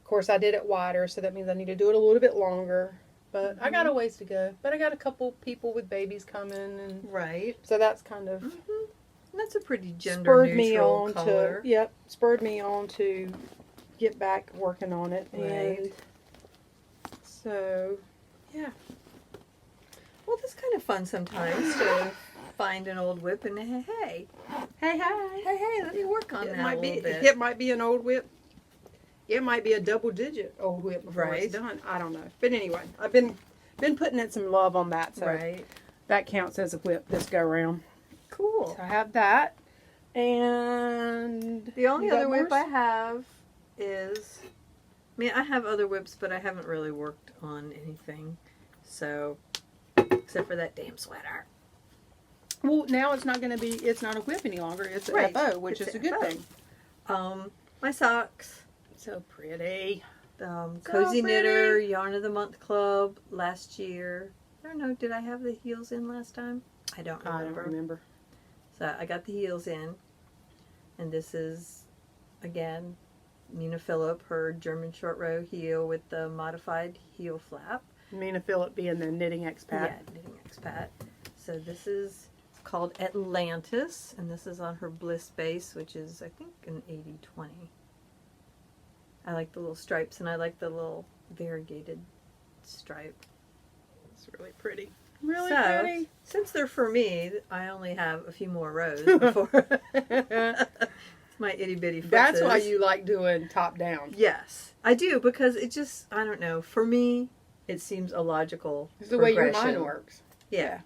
S1: Of course, I did it wider, so that means I need to do it a little bit longer. But I got a ways to go. But I got a couple people with babies coming, and
S2: Right.
S1: so that's kind of
S2: And that's a pretty gender
S1: spurred me
S2: neutral
S1: on
S2: color.
S1: to spurred me on to get back working on it.
S2: Right.
S1: And so yeah.
S2: Well, it's kind of fun sometimes to find an old whip and hey, let me work on
S1: It
S2: that
S1: might
S2: a
S1: be.
S2: little bit.
S1: It might be an old whip. It might be a double-digit old whip before
S2: Right.
S1: it's done. I don't know. But anyway, I've been putting in some love on that, so
S2: Right.
S1: that counts as a whip this go round.
S2: Cool.
S1: So I have that, and
S2: The only
S1: you got
S2: other whip
S1: yours?
S2: I have is, I mean, I have other whips, but I haven't really worked on anything. So, except for that damn sweater.
S1: Well, now it's not going to be. It's not a whip any longer. It's a
S2: Right.
S1: FO, which
S2: It's
S1: is a
S2: a
S1: good
S2: FO.
S1: thing.
S2: My socks.
S1: So pretty.
S2: Cozy
S1: pretty.
S2: Knitter Yarn of the Month Club last year. I don't know, did I have the heels in last time? I don't
S1: I don't remember.
S2: So I got the heels in. And this is, again, Nina Phillip, her German short row heel with the modified heel flap.
S1: Mina Phillip being the knitting expat.
S2: Yeah, knitting expat. So this is called Atlantis, and this is on her Bliss base, which is, I think, an 80-20. I like the little stripes, and I like the little variegated stripe.
S1: It's really pretty. Really
S2: So,
S1: pretty.
S2: since they're for me, I only have a few more rows before my itty bitty footsies.
S1: That's why you like doing top down.
S2: Yes, I do, because it just, I don't know, for me, it seems a logical
S1: It's the way your
S2: progression.
S1: mind works.
S2: Yeah.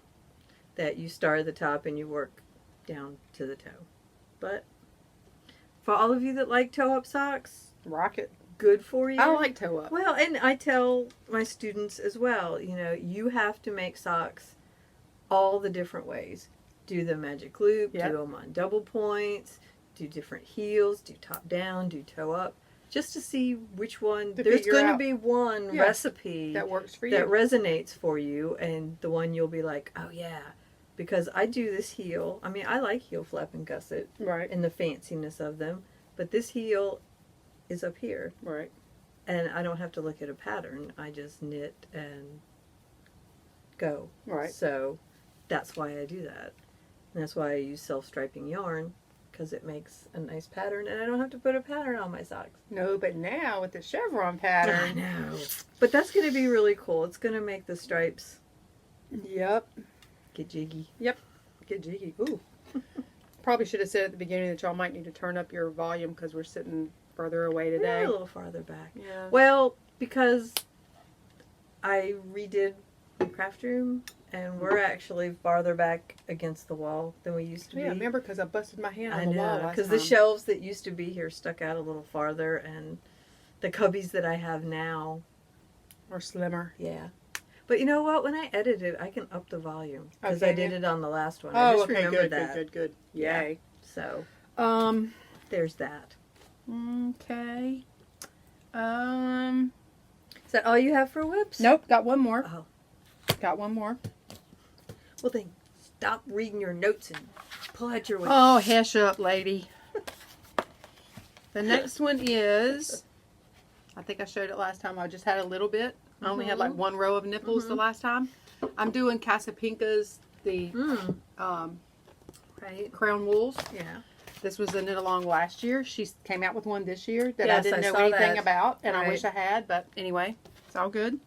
S2: That you start at the top and you work down to the toe. But for all of you that like toe-up socks,
S1: Rocket.
S2: good for you.
S1: I like toe up.
S2: Well, and I tell my students as well, you have to make socks all the different ways. Do the magic loop,
S1: Yep.
S2: do them on double points, do different heels, do top down, do toe up, just to see which one.
S1: To
S2: There's
S1: figure
S2: going to
S1: out.
S2: be one
S1: Yeah.
S2: recipe
S1: That works for you.
S2: that resonates for you, and the one you'll be like, oh yeah, because I do this heel. I mean, I like heel flap and gusset
S1: right.
S2: and the fanciness of them, but this heel is up here,
S1: Right.
S2: and I don't have to look at a pattern. I just knit and go.
S1: Right.
S2: So that's why I do that, and that's why I use self-striping yarn, because it makes a nice pattern, and I don't have to put a pattern on my socks.
S1: No, but now with the chevron
S2: I
S1: pattern.
S2: know, but that's going to be really cool. It's going to make the stripes
S1: Yep.
S2: get jiggy.
S1: Get jiggy. Ooh. Probably should have said at the beginning that y'all might need to turn up your volume because we're sitting further away
S2: Yeah,
S1: today.
S2: a little farther back.
S1: Yeah.
S2: Well, because I redid the craft room, and we're actually farther back against the wall than we used to be.
S1: Yeah, remember because I busted my hand
S2: I
S1: on the wall
S2: know,
S1: last
S2: because
S1: time.
S2: the shelves that used to be here stuck out a little farther, and the cubbies that I have now,
S1: Or slimmer.
S2: yeah. But you know what? When I edit it, I can up the volume because I
S1: Okay,
S2: did
S1: yeah.
S2: it on the last one. I
S1: Oh,
S2: just
S1: okay,
S2: remembered
S1: good,
S2: that.
S1: good.
S2: Yeah.
S1: Yay.
S2: So
S1: Um,
S2: there's that.
S1: okay.
S2: Is that all you have for whips?
S1: Nope, got one more.
S2: Oh.
S1: Got one more.
S2: Well, then stop reading your notes and pull out your whip.
S1: Oh, hush up, lady. The next one is, I think I showed it last time. I just had a little bit. I only had like one row of nipples the last time. I'm doing Casapinkas, the
S2: Mm. Right.
S1: Crown Wools.
S2: Yeah.
S1: This was a knit along last year. She came out with one this year that I
S2: Yes,
S1: didn't
S2: I
S1: know
S2: saw
S1: anything
S2: that.
S1: about, and I wish I had, but anyway, it's all good.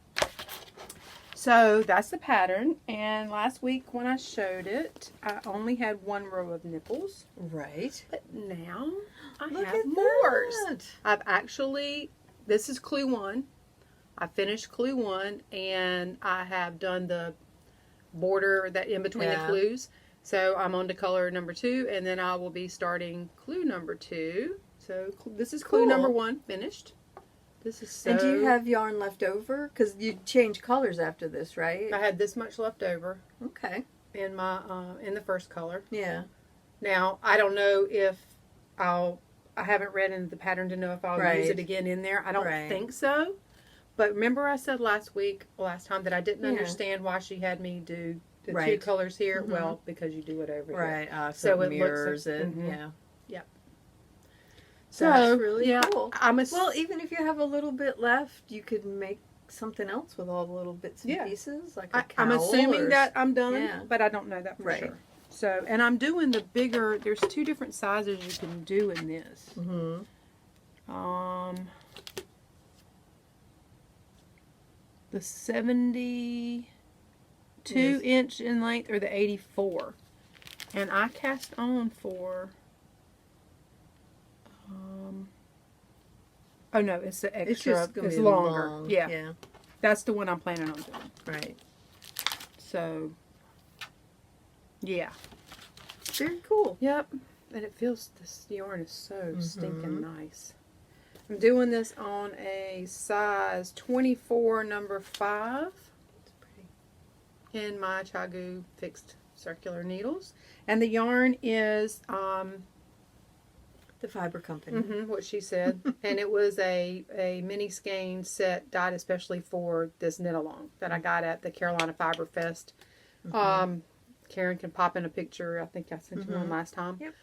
S1: So that's the pattern, and last week when I showed it, I only had one row of nipples,
S2: Right.
S1: but now I
S2: Look
S1: have
S2: at
S1: more.
S2: that.
S1: I've actually, this is clue 1. I finished clue 1, and I have done the border that in between the
S2: Yeah.
S1: clues. So I'm on to color number 2, and then I will be starting clue number 2. So this is clue
S2: Cool.
S1: number 1 finished. This is so.
S2: And do you have yarn left over? Because you change colors after this, right?
S1: I had this much left over
S2: Okay.
S1: in my in the first color.
S2: Yeah.
S1: Now I don't know if I haven't read into the pattern to know if I'll use
S2: Right.
S1: it again in there. I don't
S2: Right.
S1: think so. But remember I said last time that I didn't
S2: Yeah.
S1: understand why she had me do the 2
S2: Right.
S1: colors here.
S2: Mhm.
S1: Well, because you do it over here.
S2: Right.
S1: So
S2: So
S1: it
S2: it
S1: looks
S2: mirrors
S1: like-
S2: it.
S1: mhm.
S2: Yeah.
S1: So
S2: That's really
S1: yeah,
S2: cool.
S1: I'm
S2: Well, even if you have a little bit left, you could make something else with all the little bits and
S1: Yeah.
S2: pieces, like a
S1: I'm
S2: cowl
S1: assuming
S2: or-
S1: that I'm done,
S2: Yeah.
S1: but I don't know that for
S2: Right.
S1: sure. So, and I'm doing the bigger. There's 2 different sizes you can do in this.
S2: Mhm.
S1: The 72
S2: Yes.
S1: inch in length or the 84, and I cast on for. Oh no, it's the extra.
S2: It's just gonna
S1: it's
S2: be
S1: longer.
S2: long.
S1: Yeah,
S2: Yeah.
S1: that's the one I'm planning on doing.
S2: Right.
S1: So, yeah.
S2: Very cool.
S1: Yep. And it feels, this yarn is so stinking
S2: Mhm.
S1: nice. I'm doing this on a size 24 number 5
S2: It's pretty.
S1: in my Chagu fixed circular needles. And the yarn is,
S2: The Fiber Company.
S1: what she said. And it was a mini skein set dyed especially for this knit along that I got at the Carolina Fiber Fest. Karen can pop in a picture. I think I sent you one last time.
S2: Yep.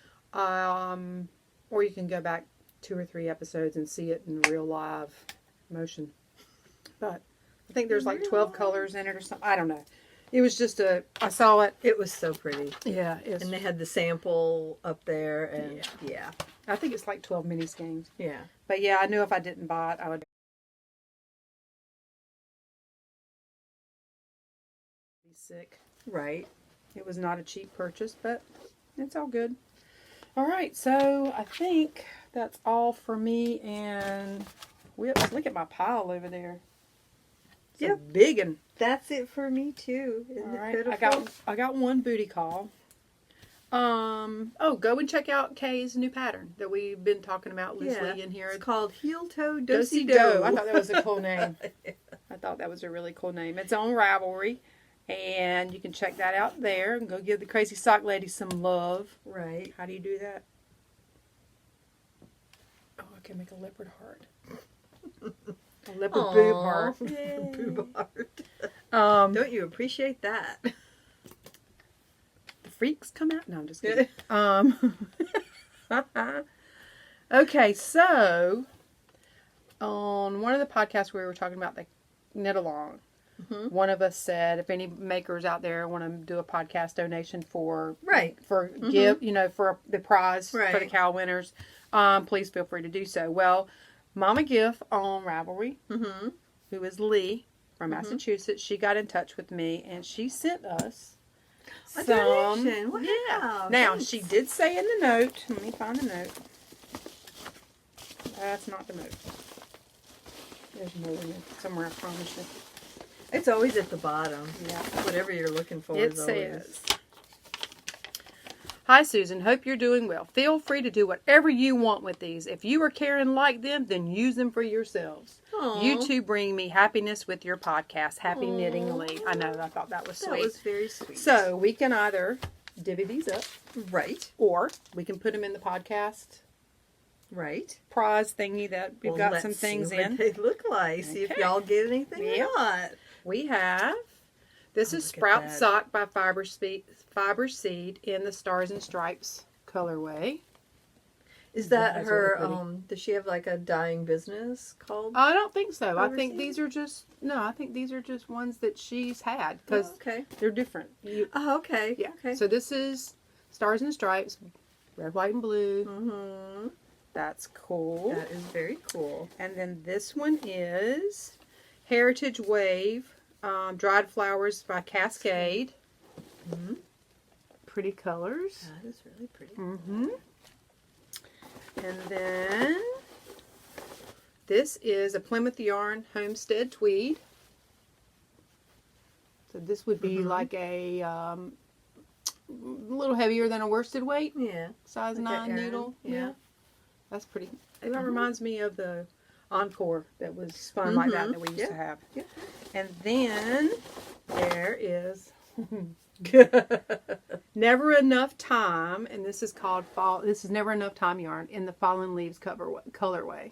S1: Or you can go back 2 or 3 episodes and see it in real live motion. But I think there's like 12 colors in it or something. I don't know. It was just I saw it.
S2: It was so pretty.
S1: Yeah. It's,
S2: And they had the sample up there, and yeah.
S1: I think it's like 12 mini skeins.
S2: Yeah.
S1: But yeah, I knew if I didn't buy it, I would be sick.
S2: Right.
S1: It was not a cheap purchase, but it's all good. All right, so I think that's all for me. And whips, look at my pile over there. It's a
S2: Yep.
S1: big one.
S2: That's it for me too. Isn't
S1: All
S2: it
S1: right,
S2: pitiful?
S1: I got one booty call. Go and check out Kay's new pattern that we've been talking about loosely in here.
S2: It's called Heel Toe
S1: Do-si-do.
S2: Do-si-do.
S1: I thought that was a cool name. I thought that was a really cool name. It's on Ravelry, and you can check that out there and go give the Crazy Sock Lady some love.
S2: Right.
S1: How do you do that? Oh, I can make a leopard heart. A leopard boob heart.
S2: Yay. Boob heart.
S1: The
S2: Don't you appreciate that?
S1: freaks come out? No, I'm just kidding. Okay, so on one of the podcasts we were talking about the knit along, one of us said if any makers out there want to do a podcast donation for give for the prize for the
S2: Right.
S1: cow winners, please feel free to do so. Well, Mama Giff on Ravelry, who is Lee from Massachusetts, she got in touch with me and she sent us
S2: A
S1: some.
S2: donation. Wow.
S1: Yeah. Now
S2: Thanks.
S1: she did say in the note. Let me find the note. That's not the note. There's more in it somewhere. I promise you.
S2: It's always at the bottom.
S1: Yeah.
S2: Whatever you're looking for
S1: It
S2: is always.
S1: says, "Hi Susan, hope you're doing well. Feel free to do whatever you want with these. If you are caring like them, then use them for yourselves.
S2: Aw.
S1: You two bring me happiness with your podcast. Happy
S2: Aw.
S1: knitting, Lee." I know. I thought that was
S2: That
S1: sweet.
S2: was very sweet.
S1: So we can either divvy these up,
S2: Right.
S1: or we can put them in the podcast
S2: Right.
S1: prize thingy that we've
S2: Well,
S1: got
S2: let's
S1: some things
S2: see what
S1: in.
S2: they look like. See if
S1: Okay.
S2: y'all get anything
S1: Yeah.
S2: or not.
S1: We have, this is
S2: Look at
S1: Sprout
S2: that.
S1: Sock by Fiber Seed in the Stars and Stripes colorway.
S2: Is that
S1: That's
S2: her?
S1: really pretty.
S2: Does she have like a dyeing business called?
S1: I don't think so. I
S2: Fiber
S1: think
S2: Seed?
S1: these are just, no, I think these are just ones that she's had because
S2: okay.
S1: they're different.
S2: Oh, okay.
S1: Yeah.
S2: Okay.
S1: So this is Stars and Stripes, red, white, and blue.
S2: Mm-hmm.
S1: That's cool.
S2: That is very cool.
S1: And then this one is Heritage Wave, Dried Flowers by Cascade.
S2: Mm-hmm.
S1: Pretty colors.
S2: That is really pretty.
S1: Mm-hmm. And then this is a Plymouth Yarn Homestead Tweed. So this would be like a little heavier than a worsted weight,
S2: Yeah.
S1: size
S2: Like
S1: 9
S2: that yarn.
S1: needle.
S2: Yeah.
S1: That's pretty. That reminds me of the Encore that was spun like that we used to have.
S2: Yeah.
S1: And then there is Never Enough Time, and this is called Fall. This is Never Enough Time yarn in the Fallen Leaves colorway.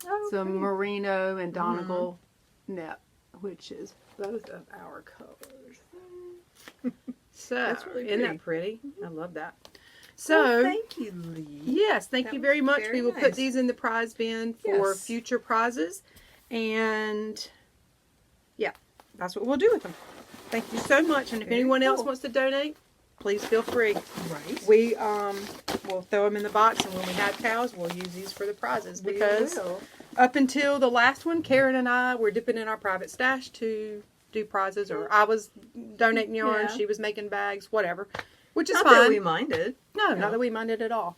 S2: Oh,
S1: So
S2: pretty.
S1: merino and donegal net, which is both of our colors. So
S2: That's really
S1: isn't that pretty? I love that. So
S2: Well, thank you, Lee.
S1: yes, thank
S2: That
S1: you
S2: was
S1: very much.
S2: very
S1: We will put
S2: nice.
S1: these in the prize bin for
S2: Yes.
S1: future prizes, and yeah, that's what we'll do with them. Thank you so much. And if
S2: Very
S1: anyone else
S2: cool.
S1: wants to donate, please feel free.
S2: Right.
S1: We will throw them in the box, and when we have cows, we'll use these for the prizes because
S2: We will.
S1: up until the last one, Karen and I were dipping in our private stash to do prizes, or I was donating yarn,
S2: Yeah.
S1: she was making bags, whatever, which is
S2: Not
S1: fine.
S2: that we minded.
S1: No,
S2: No.
S1: not that we minded at all.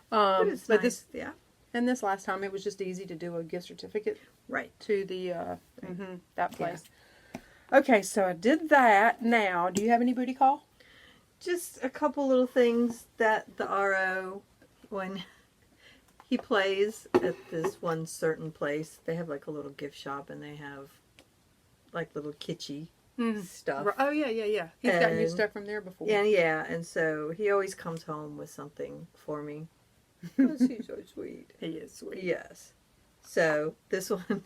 S2: But it's
S1: But
S2: nice.
S1: this
S2: Yeah.
S1: and this last time, it was just easy to do a gift certificate
S2: Right.
S1: to the that place. Okay, so I did that. Now, do you have any booty call?
S2: Just a couple little things that the RO, when he plays at this one certain place, they have like a little gift shop and they have like little kitschy stuff.
S1: Oh yeah. He's gotten you
S2: And-
S1: stuff from there before.
S2: And so he always comes home with something for me. Because he's so sweet.
S1: He is sweet.
S2: Yes. So this one,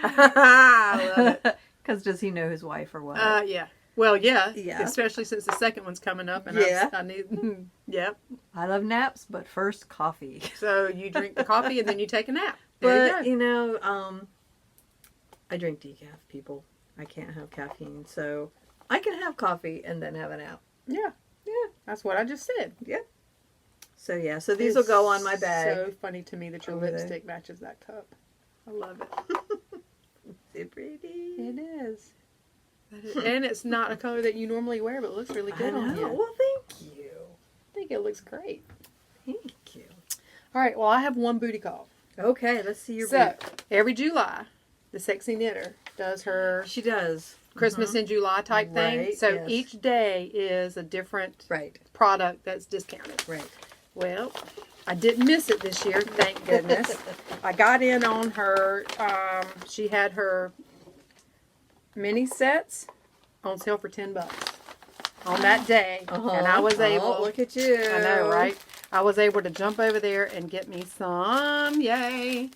S1: I love it.
S2: because does he know his wife or what?
S1: Yeah. Well, yeah.
S2: Yeah.
S1: Especially since the second one's coming up, and
S2: Yeah.
S1: I need. Yep.
S2: I love naps, but first coffee.
S1: So you drink the coffee and then you take a nap. There
S2: But
S1: you go.
S2: you know, I drink decaf, people. I can't have caffeine, so I can have coffee and then have a nap.
S1: Yeah. That's what I just said.
S2: So yeah, so these will go on my bag.
S1: So funny to me that your
S2: Over there.
S1: lipstick matches that cup. I love it.
S2: Is it pretty?
S1: It is. And it's not a color that you normally wear, but it looks really
S2: I
S1: good on
S2: know.
S1: you.
S2: Well, thank you.
S1: I think it looks great.
S2: Thank you.
S1: All right, well, I have one booty call.
S2: Okay, let's see your
S1: So,
S2: boot.
S1: every July, the Sexy Knitter does her
S2: She does.
S1: Christmas in July type thing.
S2: Right,
S1: So,
S2: yes.
S1: each day is a different
S2: Right,
S1: product that's discounted.
S2: right.
S1: Well, I didn't miss it this year, thank goodness. I got in on her, she had her mini sets on sale for $10 on that day. And I was able,
S2: look at you.
S1: I know, right? I was able to jump over there and get me some, yay.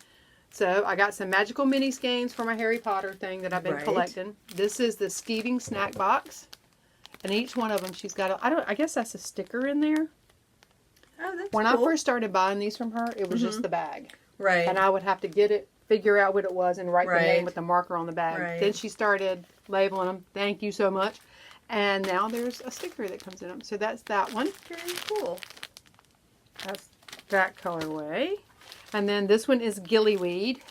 S1: So I got some magical mini skeins for my Harry Potter thing that I've been
S2: Right.
S1: collecting. This is the Skeeting snack box. And each one of them, she's got I guess that's a sticker in there.
S2: Oh, that's
S1: When
S2: cool.
S1: I first started buying these from her, it was just the bag.
S2: Right.
S1: And I would have to get it, figure out what it was, and write the
S2: Right.
S1: name with the marker on the bag.
S2: Right.
S1: Then she started labeling them. Thank you so much. And now there's a sticker that comes in them. So that's that one.
S2: Very cool.
S1: That's that colorway. And then this one is Gillyweed,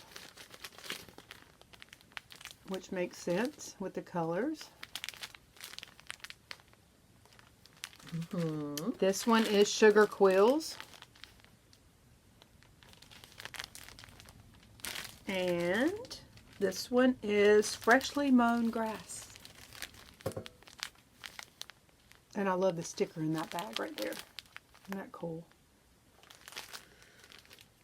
S1: which makes sense with the colors.
S2: Hmm.
S1: This one is Sugar Quills. And this one is Freshly Mown Grass. And I love the sticker in that bag right there. Isn't that cool?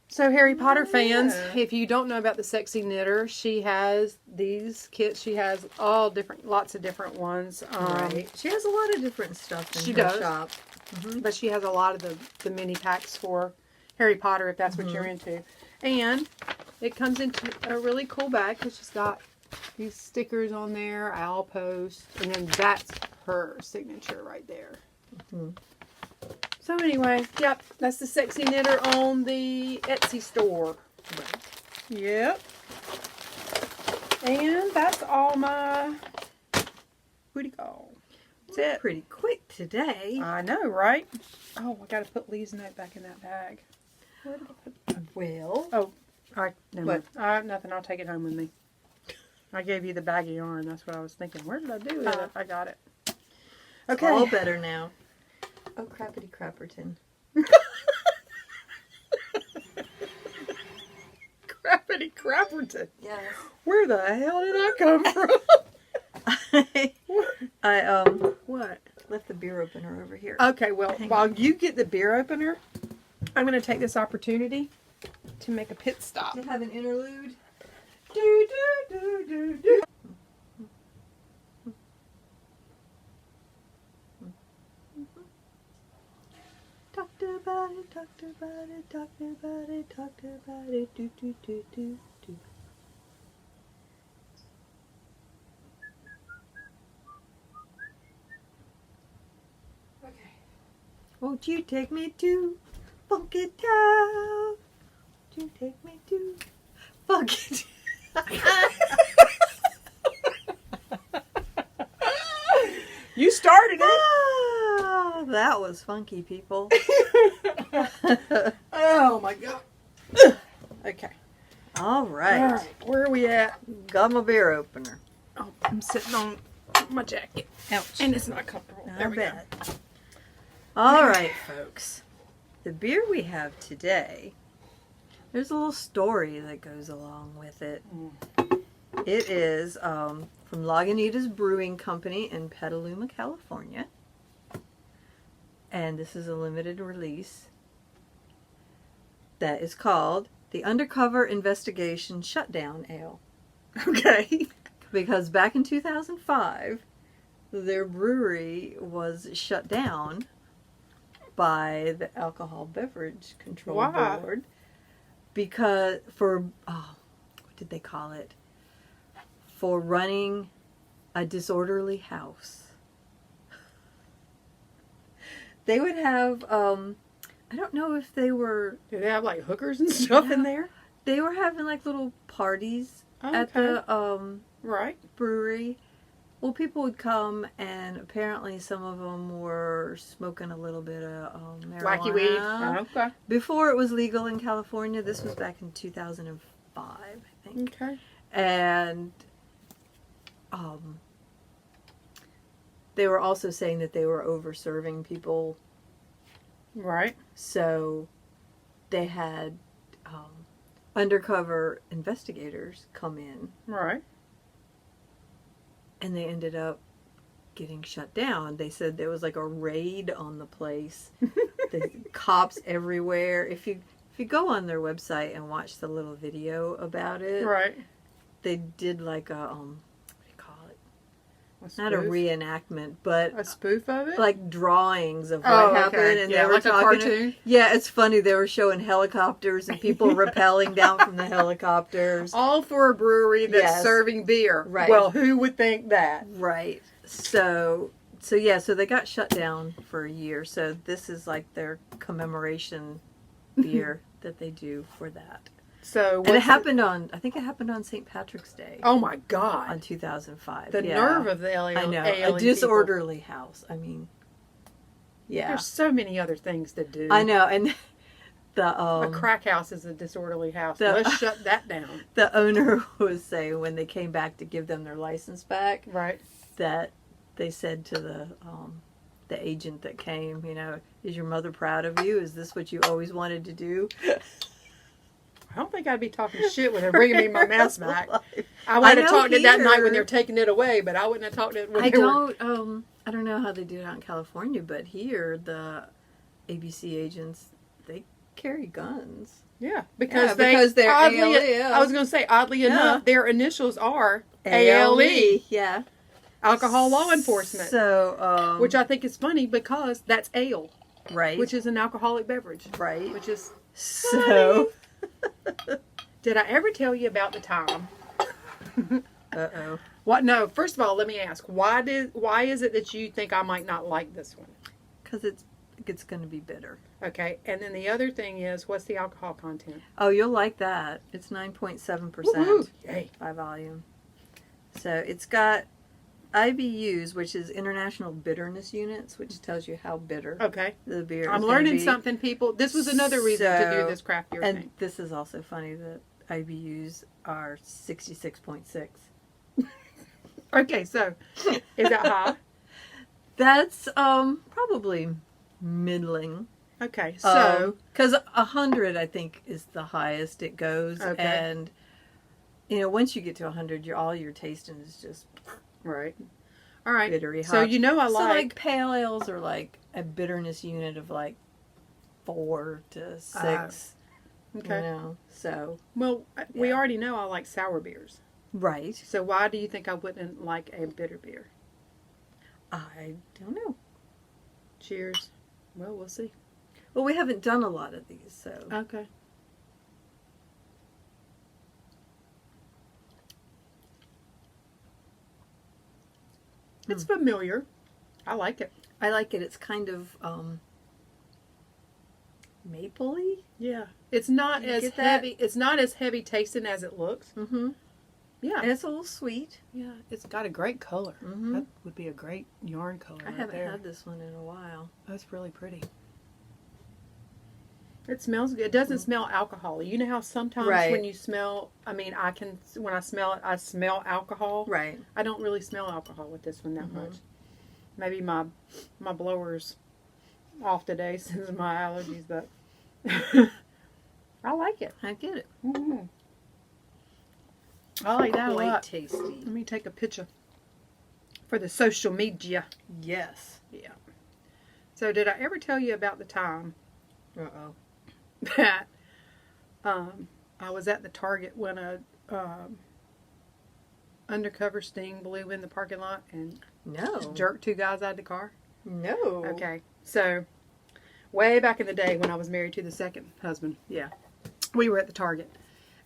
S1: So Harry Potter fans,
S2: Yeah.
S1: if you don't know about the Sexy Knitter, she has these kits. She has all different, lots of different ones.
S2: Right. She has a lot of different stuff in
S1: she
S2: her
S1: does.
S2: shop.
S1: But she has a lot of the mini packs for Harry Potter if that's what you're into. And it comes into a really cool bag because she's got these stickers on there, owl post, and then that's her signature right there. So anyway, yep, that's the Sexy Knitter on the Etsy store.
S2: Right.
S1: Yep. And that's all my booty call. That's it.
S2: Pretty quick today.
S1: I know, right? Oh, I got to put Lee's note back in that bag. Where did I put that?
S2: Well,
S1: Oh, never
S2: What?
S1: mind. Nothing. I'll take it home with me. I gave you the bag of yarn. That's what I was thinking. Where did I do it? I got it.
S2: okay. All better now. Oh, crappity crapperton.
S1: Crappity crapperton.
S2: Yes.
S1: Where the hell did I come from?
S2: I
S1: What?
S2: left the beer opener over here.
S1: Okay, well,
S2: Hang
S1: while you get the beer opener, I'm going to take this opportunity to make a pit stop.
S2: To have an interlude.
S1: Do, do, do, do, do.
S2: Talked about it, talked about it, talked about it, talked about it, do do do do do.
S1: Okay.
S2: Won't you take me to Funky Town? Won't you take me to Funky Town?
S1: You started it.
S2: Ah, that was funky, people.
S1: Oh my god. Okay.
S2: All right.
S1: All right. Where are we at?
S2: Got my beer opener.
S1: Oh, I'm sitting on my jacket.
S2: Ouch.
S1: And it's not comfortable.
S2: I
S1: There we go.
S2: bet. All right, folks. The beer we have today, there's a little story that goes along with it. It is from Lagunitas Brewing Company in Petaluma, California. And this is a limited release that is called the Undercover Investigation Shutdown Ale.
S1: Okay.
S2: Because back in 2005, their brewery was shut down by the Alcohol Beverage Control
S1: Why?
S2: Board because what did they call it? For running a disorderly house. They would have I don't know if they were
S1: Do they have like hookers and stuff in there?
S2: they were having like little parties
S1: Oh,
S2: at the
S1: right.
S2: brewery. Well, people would come, and apparently some of them were smoking a little bit of marijuana.
S1: Wacky weed. Oh, okay.
S2: Before it was legal in California. This was back in 2005, I think.
S1: Okay.
S2: And they were also saying that they were over-serving people.
S1: Right.
S2: So they had undercover investigators come in.
S1: Right.
S2: And they ended up getting shut down. They said there was like a raid on the place. The cops everywhere. If you go on their website and watch the little video about it,
S1: Right.
S2: they did like a what do you call it?
S1: A
S2: Not a
S1: spoof?
S2: reenactment, but
S1: A spoof of it?
S2: like drawings of what
S1: Oh,
S2: happened.
S1: okay.
S2: And
S1: Yeah,
S2: they were
S1: like a
S2: talking.
S1: cartoon?
S2: Yeah, it's funny. They were showing helicopters and people rappelling down from the helicopters.
S1: All for a brewery that's
S2: Yes.
S1: serving beer.
S2: Right.
S1: Well, who would think that?
S2: Right. So they got shut down for a year. So this is like their commemoration beer that they do for that.
S1: So
S2: And it happened I think it happened on St. Patrick's Day.
S1: Oh my
S2: On
S1: God.
S2: 2005.
S1: The
S2: Yeah.
S1: nerve of the ALE.
S2: I know.
S1: ALE
S2: A disorderly house. I mean,
S1: people.
S2: yeah.
S1: There's so many other things to do.
S2: I know. And the
S1: A crack house is a disorderly house.
S2: the-
S1: Let's shut that down.
S2: the owner was saying when they came back to give them their license back
S1: Right.
S2: that they said to the agent that came, is your mother proud of you? Is this what you always wanted to do?
S1: I don't think I'd be talking shit when they're bringing me my mask back. I
S2: I
S1: would have
S2: know
S1: talked it that night
S2: here-
S1: when they're taking it away, but I wouldn't have talked it when
S2: I
S1: they were...
S2: don't know how they do it out in California, but here the ABC agents, they carry guns.
S1: Yeah, because
S2: Yeah, because they're
S1: oddly,
S2: ALE.
S1: I was going to say, oddly
S2: Yeah.
S1: enough, their initials are ALE,
S2: Yeah.
S1: Alcohol Law Enforcement,
S2: So,
S1: which I think is funny because that's ale,
S2: right.
S1: which is an alcoholic beverage,
S2: right.
S1: which is...
S2: So,
S1: Did I ever tell you about the time?
S2: uh-oh.
S1: What? No. First of all, let me ask, why is it that you think I might not like this one?
S2: Because it's going to be bitter.
S1: Okay, and then the other thing is, what's the alcohol content?
S2: Oh, you'll like that. It's 9.7%
S1: Woohoo! Yay!
S2: by volume. So it's got IBUs, which is International Bitterness Units, which tells you how bitter
S1: Okay.
S2: the beer is
S1: I'm
S2: gonna
S1: learning
S2: be.
S1: something, people. This was another reason to do
S2: So-
S1: this craft beer
S2: And
S1: thing.
S2: this is also funny that IBUs are 66.6.
S1: Okay, so is that high?
S2: That's probably middling.
S1: Okay, so
S2: because 100 I think is the highest it goes,
S1: Okay.
S2: and once you get to 100, all your tasting is just
S1: right, all right.
S2: bittery
S1: So
S2: hot.
S1: you know I
S2: So
S1: like.
S2: like pale ales are like a bitterness unit of like 4 to 6.
S1: Okay.
S2: So
S1: Well, we
S2: Yeah.
S1: already know I like sour beers.
S2: right.
S1: So why do you think I wouldn't like a bitter beer?
S2: I don't know.
S1: Cheers. Well, we'll see.
S2: Well, we haven't done a lot of these, so
S1: Okay. It's familiar. I like it.
S2: I like it. It's kind of mapley.
S1: Yeah. It's not
S2: You
S1: as
S2: get that?
S1: heavy. It's not as heavy tasting as it looks.
S2: Mm-hmm.
S1: Yeah.
S2: And it's a little sweet.
S1: Yeah. It's got a great color.
S2: Mhm.
S1: That would be a great yarn color.
S2: I
S1: right
S2: haven't
S1: there.
S2: had this one in a while.
S1: That's really pretty. It smells good. It doesn't smell alcohol-y. You know how sometimes
S2: Right.
S1: when you smell, when I smell it, I smell alcohol.
S2: Right.
S1: I don't really smell alcohol with this one that
S2: Mhm.
S1: much. Maybe my blower's off today since my allergies, but I like it.
S2: I get it.
S1: Mm. I like that a
S2: Quite
S1: lot.
S2: tasty.
S1: Let me take a picture for the social media.
S2: Yes.
S1: Yeah. So did I ever tell you about the time
S2: Uh-oh.
S1: that I was at the Target when a undercover sting blew in the parking lot and
S2: No.
S1: jerked two guys out of the car?
S2: No.
S1: Okay, so way back in the day when I was married to the second husband,
S2: Yeah.
S1: we were at the Target,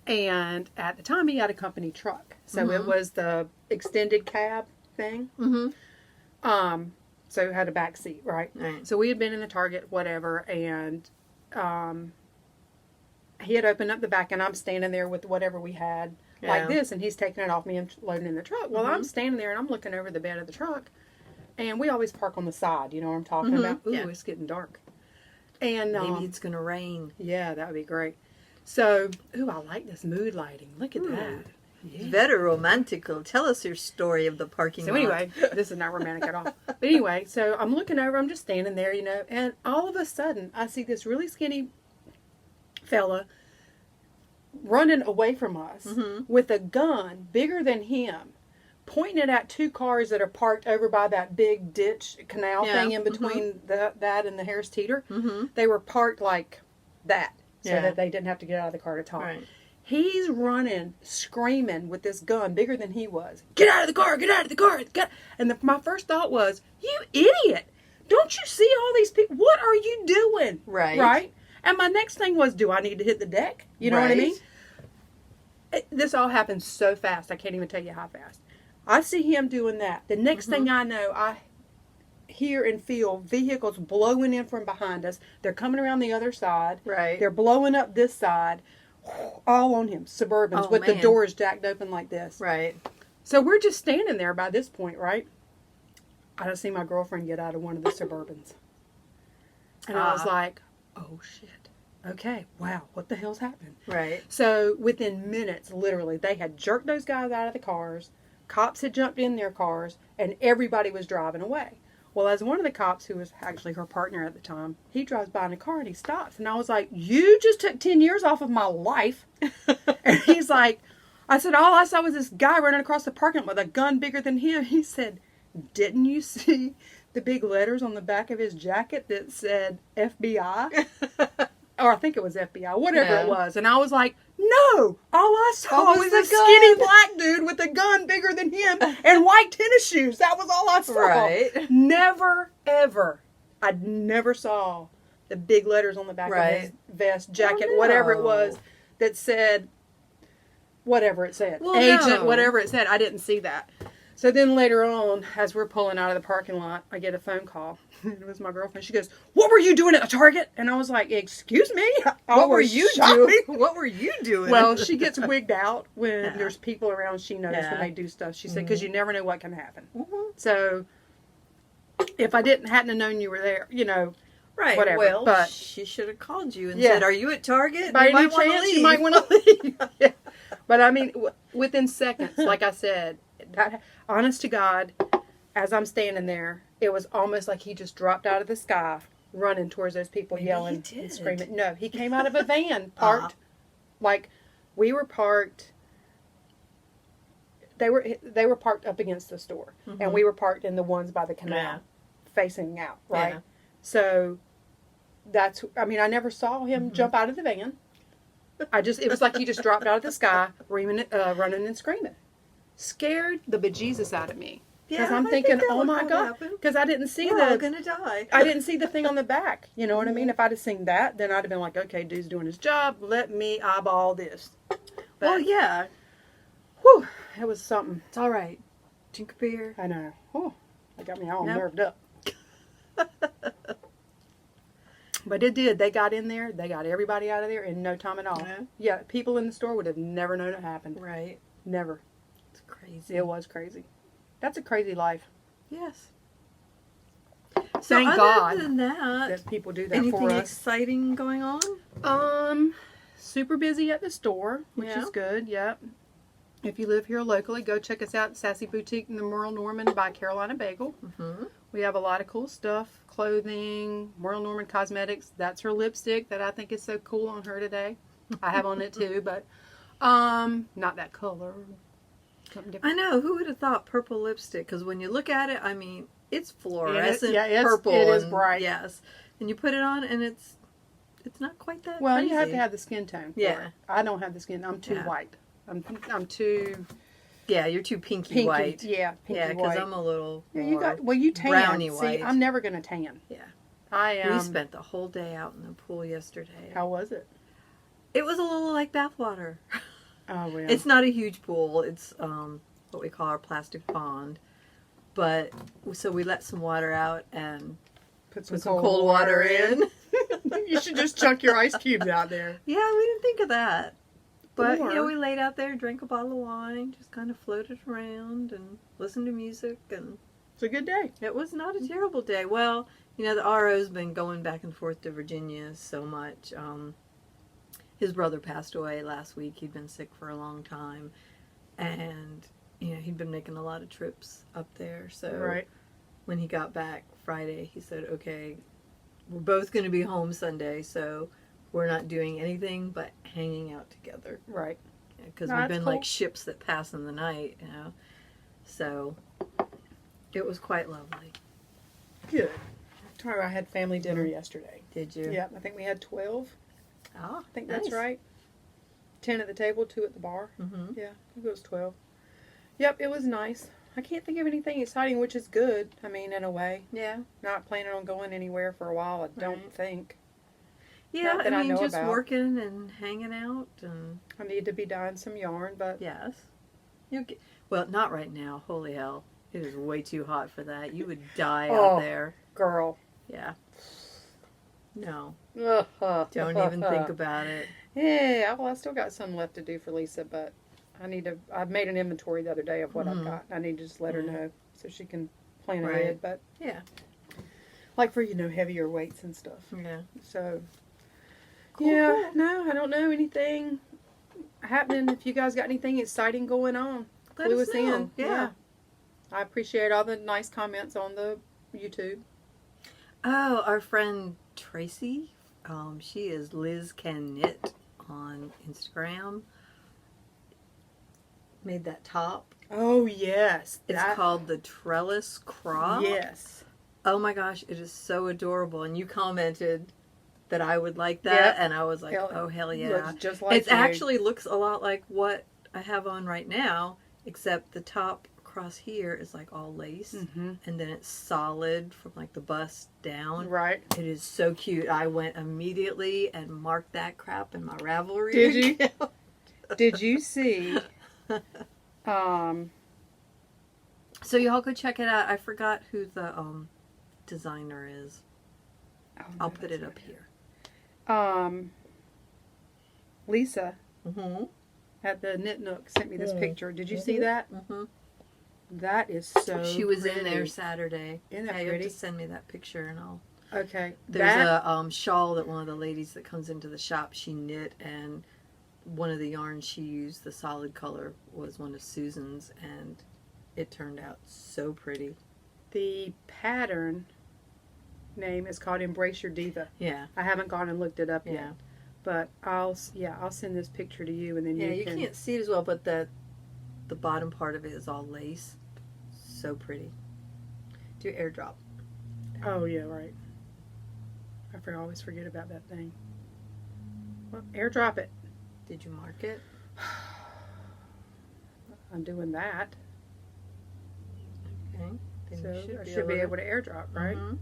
S1: and at the time he had a company truck, so it
S2: Mhm.
S1: was the extended cab thing.
S2: Mm-hmm.
S1: So it had a back seat, right?
S2: Right.
S1: So we had been in the Target, whatever, and he had opened up the back, and I'm standing there with whatever we had like
S2: Yeah.
S1: this, and he's taking it off me and loading in the truck. Well, I'm standing there, and I'm looking over the bed of the truck, and we always park on the side. You know what I'm talking
S2: Mhm.
S1: about? Ooh,
S2: Yeah.
S1: it's getting dark. And
S2: Maybe it's gonna rain.
S1: yeah, that would be great. So, ooh, I like this mood lighting. Look at
S2: Ooh.
S1: that. Yeah.
S2: Very romantical. Tell us your story of the parking
S1: So
S2: lot.
S1: anyway, this is not romantic at all. But anyway, so I'm looking over, I'm just standing there, and all of a sudden I see this really skinny fella running away from us
S2: Mhm.
S1: with a gun bigger than him, pointing it at two cars that are parked over by that big ditch canal
S2: Yeah,
S1: thing in between that and the Harris Teeter.
S2: Mm-hmm.
S1: They were parked like that so
S2: Yeah.
S1: that they didn't have to get out of the car to talk.
S2: Right.
S1: He's running, screaming with this gun bigger than he was. Get out of the car! Get out of the car! And my first thought was, you idiot! Don't you see all these people? What are you doing?
S2: Right.
S1: Right? And my next thing was, do I need to hit the deck? You know what I
S2: Right.
S1: mean? This all happened so fast, I can't even tell you how fast. I see him doing that. The next thing I know, I hear and feel vehicles blowing in from behind us. They're coming around the other side.
S2: Right.
S1: They're blowing up this side, all on him, Suburbans,
S2: Oh,
S1: with the
S2: man.
S1: doors jacked open like this.
S2: Right.
S1: So we're just standing there by this point, right? I just see my girlfriend get out of one of the Suburbans. And I was
S2: Ah.
S1: like, oh shit. Okay, wow, what the hell's happening?
S2: Right.
S1: So within minutes, literally, they had jerked those guys out of the cars. Cops had jumped in their cars, and everybody was driving away. Well, as one of the cops, who was actually her partner at the time, he drives by in a car and he stops. And I was like, you just took 10 years off of my life. And he's like, I said, all I saw was this guy running across the parking lot with a gun bigger than him. He said, didn't you see the big letters on the back of his jacket that said FBI? Or I think it was FBI, whatever
S2: Yeah.
S1: it was. And I was like, no, all I saw
S2: What
S1: was
S2: was
S1: a
S2: the
S1: skinny
S2: gun?
S1: black dude with a gun bigger than him and white tennis shoes. That was all I saw.
S2: Right.
S1: Never, ever. I never saw the big letters on the back of his
S2: Right.
S1: vest, jacket,
S2: Oh,
S1: whatever it
S2: no.
S1: was, that said, whatever it said.
S2: Well,
S1: Agent,
S2: no.
S1: whatever it said. I didn't see that. So then later on, as we're pulling out of the parking lot, I get a phone call. It was my girlfriend. She goes, "What were you doing at the Target?" And I was like, "Excuse me?
S2: What were you doing? What were you doing?
S1: Well, she gets wigged out when
S2: Yeah.
S1: there's people around. She knows when
S2: Yeah.
S1: they do stuff. She said, because you never know what can happen.
S2: Mhm.
S1: So if I hadn't have known you were there,
S2: Right.
S1: whatever,
S2: Well,
S1: but-
S2: she should have called you and
S1: Yeah.
S2: said, "Are you at Target?
S1: by
S2: You
S1: any
S2: might wanna
S1: chance, you
S2: leave."
S1: might want to leave. Yeah. But I mean, within seconds, like I said, honest to God, as I'm standing there, it was almost like he just dropped out of the sky, running towards those people,
S2: Maybe
S1: yelling
S2: he did.
S1: and screaming. No, he came out of a van, parked, like we were parked. They were parked up against the store, and we were parked in the ones by the canal,
S2: Yeah.
S1: facing out. Right.
S2: Yeah.
S1: So I mean, I never saw him jump out of the van. It was like he just dropped out of the sky, running and screaming. Scared the bejesus out of me. Because
S2: Yeah,
S1: I'm
S2: I
S1: thinking,
S2: think that
S1: oh
S2: would
S1: my
S2: probably
S1: God.
S2: happen.
S1: Because I didn't see
S2: We're all gonna die.
S1: I didn't see the thing on the back. You know what I mean? If I'd have seen that, then I'd have been like, okay, dude's doing his job. Let me eyeball this. But,
S2: Well, yeah,
S1: whew, it was something.
S2: it's all right. Drink a beer.
S1: I know. Oh, it got me all
S2: Nope.
S1: nerved up. But it did. They got in there. They got everybody out of there in no time at all.
S2: Yeah.
S1: Yeah, people in the store would have never known it happened.
S2: Right.
S1: Never.
S2: It's crazy.
S1: It was crazy. That's a crazy life.
S2: Yes. So
S1: Thank
S2: other
S1: God
S2: than that,
S1: that people do that
S2: anything
S1: for us.
S2: exciting going on?
S1: Super busy at the store, which
S2: Yeah.
S1: is good. Yep. If you live here locally, go check us out at Sassy Boutique in the Merle Norman by Carolina Bagel.
S2: Mm-hmm.
S1: We have a lot of cool stuff, clothing, Merle Norman Cosmetics. That's her lipstick that I think is so cool on her today. I have on it too, but not that color. Something different.
S2: I know. Who would have thought purple lipstick? Because when you look at it, I mean, it's fluorescent
S1: it's
S2: purple.
S1: it is
S2: and-
S1: bright.
S2: Yes. And you put it on, and it's not quite that.
S1: Well,
S2: crazy.
S1: you have to have the skin tone. For
S2: Yeah.
S1: it. I don't have the skin. I'm too
S2: Yeah.
S1: white. I'm too
S2: Yeah, you're too pinky,
S1: pinky.
S2: white.
S1: Yeah, pinky
S2: Yeah, because
S1: white.
S2: I'm a little.
S1: Yeah,
S2: more
S1: you tan.
S2: browny
S1: See,
S2: white.
S1: I'm never gonna tan.
S2: Yeah.
S1: I am.
S2: We spent the whole day out in the pool yesterday.
S1: How was it?
S2: It was a little like bathwater.
S1: Oh well.
S2: It's not a huge pool. It's what we call our plastic pond. But so we let some water out and
S1: put
S2: put some cold water in.
S1: You should just chuck your ice cubes out there.
S2: Yeah, we didn't think of that. But
S1: Or-
S2: we laid out there, drank a bottle of wine, just kind of floated around and listened to music, and
S1: It's a good day.
S2: it was not a terrible day. Well, the RO's been going back and forth to Virginia so much. His brother passed away last week. He'd been sick for a long time, and he'd been making a lot of trips up there. So
S1: Right.
S2: when he got back Friday, he said, "Okay, we're both going to be home Sunday, so we're not doing anything but hanging out together."
S1: Right.
S2: Because
S1: No,
S2: we've
S1: that's
S2: been
S1: cool.
S2: like ships that pass in the night, So it was quite lovely.
S1: Good. Tomorrow I had family dinner yesterday.
S2: Did you?
S1: Yeah, I think we had 12.
S2: Oh,
S1: I think that's right. 10 at the table, 2 at the bar.
S2: Mm-hmm.
S1: Yeah, I think it was 12. Yep, it was nice. I can't think of anything exciting, which is good. I mean, in a way.
S2: Yeah.
S1: Not planning on going anywhere for a while, I don't
S2: Right.
S1: think.
S2: Yeah,
S1: Not that I know
S2: just
S1: about.
S2: working and hanging out and
S1: I need to be dyeing some yarn, but
S2: yes. Well, not right now. Holy hell. It is way too hot for that. You would die
S1: Oh.
S2: out there.
S1: girl.
S2: Yeah. No.
S1: Don't
S2: Don't even think about it.
S1: Yeah, well, I still got some left to do for Lisa, but I made an inventory the other day of what
S2: Mhm.
S1: I've got. I need to just let her
S2: Yeah.
S1: know so she can plan
S2: Right.
S1: ahead. But
S2: Yeah.
S1: like for, heavier weights and stuff.
S2: Yeah.
S1: So,
S2: Cool,
S1: yeah,
S2: cool.
S1: no, I don't know anything happening. If you guys got anything exciting going on,
S2: Let
S1: clue
S2: us
S1: us
S2: know.
S1: in.
S2: Yeah.
S1: I appreciate all the nice comments on the YouTube.
S2: Oh, our friend Tracy, she is Liz Can Knit on Instagram. Made that top.
S1: Oh, yes.
S2: It's called the Trellis Craw.
S1: Yes.
S2: Oh my gosh, it is so adorable. And you commented that I would like that,
S1: Yep.
S2: and I was like,
S1: Hell,
S2: oh hell yeah.
S1: Looks just like
S2: It
S1: you.
S2: actually looks a lot like what I have on right now, except the top across here is like all lace,
S1: Mm-hmm.
S2: and then it's solid from like the bust down.
S1: Right.
S2: It is so cute. I went immediately and marked that crap in my Ravelry.
S1: Did you?
S2: account.
S1: Did you see
S2: So y'all go check it out. I forgot who the designer is.
S1: Oh,
S2: I'll
S1: no,
S2: put
S1: that's
S2: it up
S1: not
S2: here.
S1: Lisa
S2: Mm-hmm.
S1: at the Knit Nook sent me this picture. Did you see
S2: Mhm.
S1: that?
S2: Mm-hmm.
S1: That is so
S2: She was
S1: pretty.
S2: in there Saturday.
S1: Isn't that
S2: Yeah, you have
S1: pretty?
S2: to send me that picture and I'll.
S1: Okay.
S2: There's
S1: that,
S2: a shawl that one of the ladies that comes into the shop, she knit, and one of the yarns she used, the solid color, was one of Susan's, and it turned out so pretty.
S1: the pattern name is called Embrace Your Diva.
S2: Yeah.
S1: I haven't gone and looked it up
S2: Yeah.
S1: yet. But I'll send this picture to you and then
S2: Yeah,
S1: you
S2: you
S1: can.
S2: can't see it as well, but the bottom part of it is all lace. So pretty. Do airdrop.
S1: Oh yeah, right. I always forget about that thing. Well, airdrop it.
S2: Did you mark it?
S1: I'm doing that.
S2: Okay. Then
S1: So
S2: you
S1: I should be able to airdrop, right?
S2: Mhm.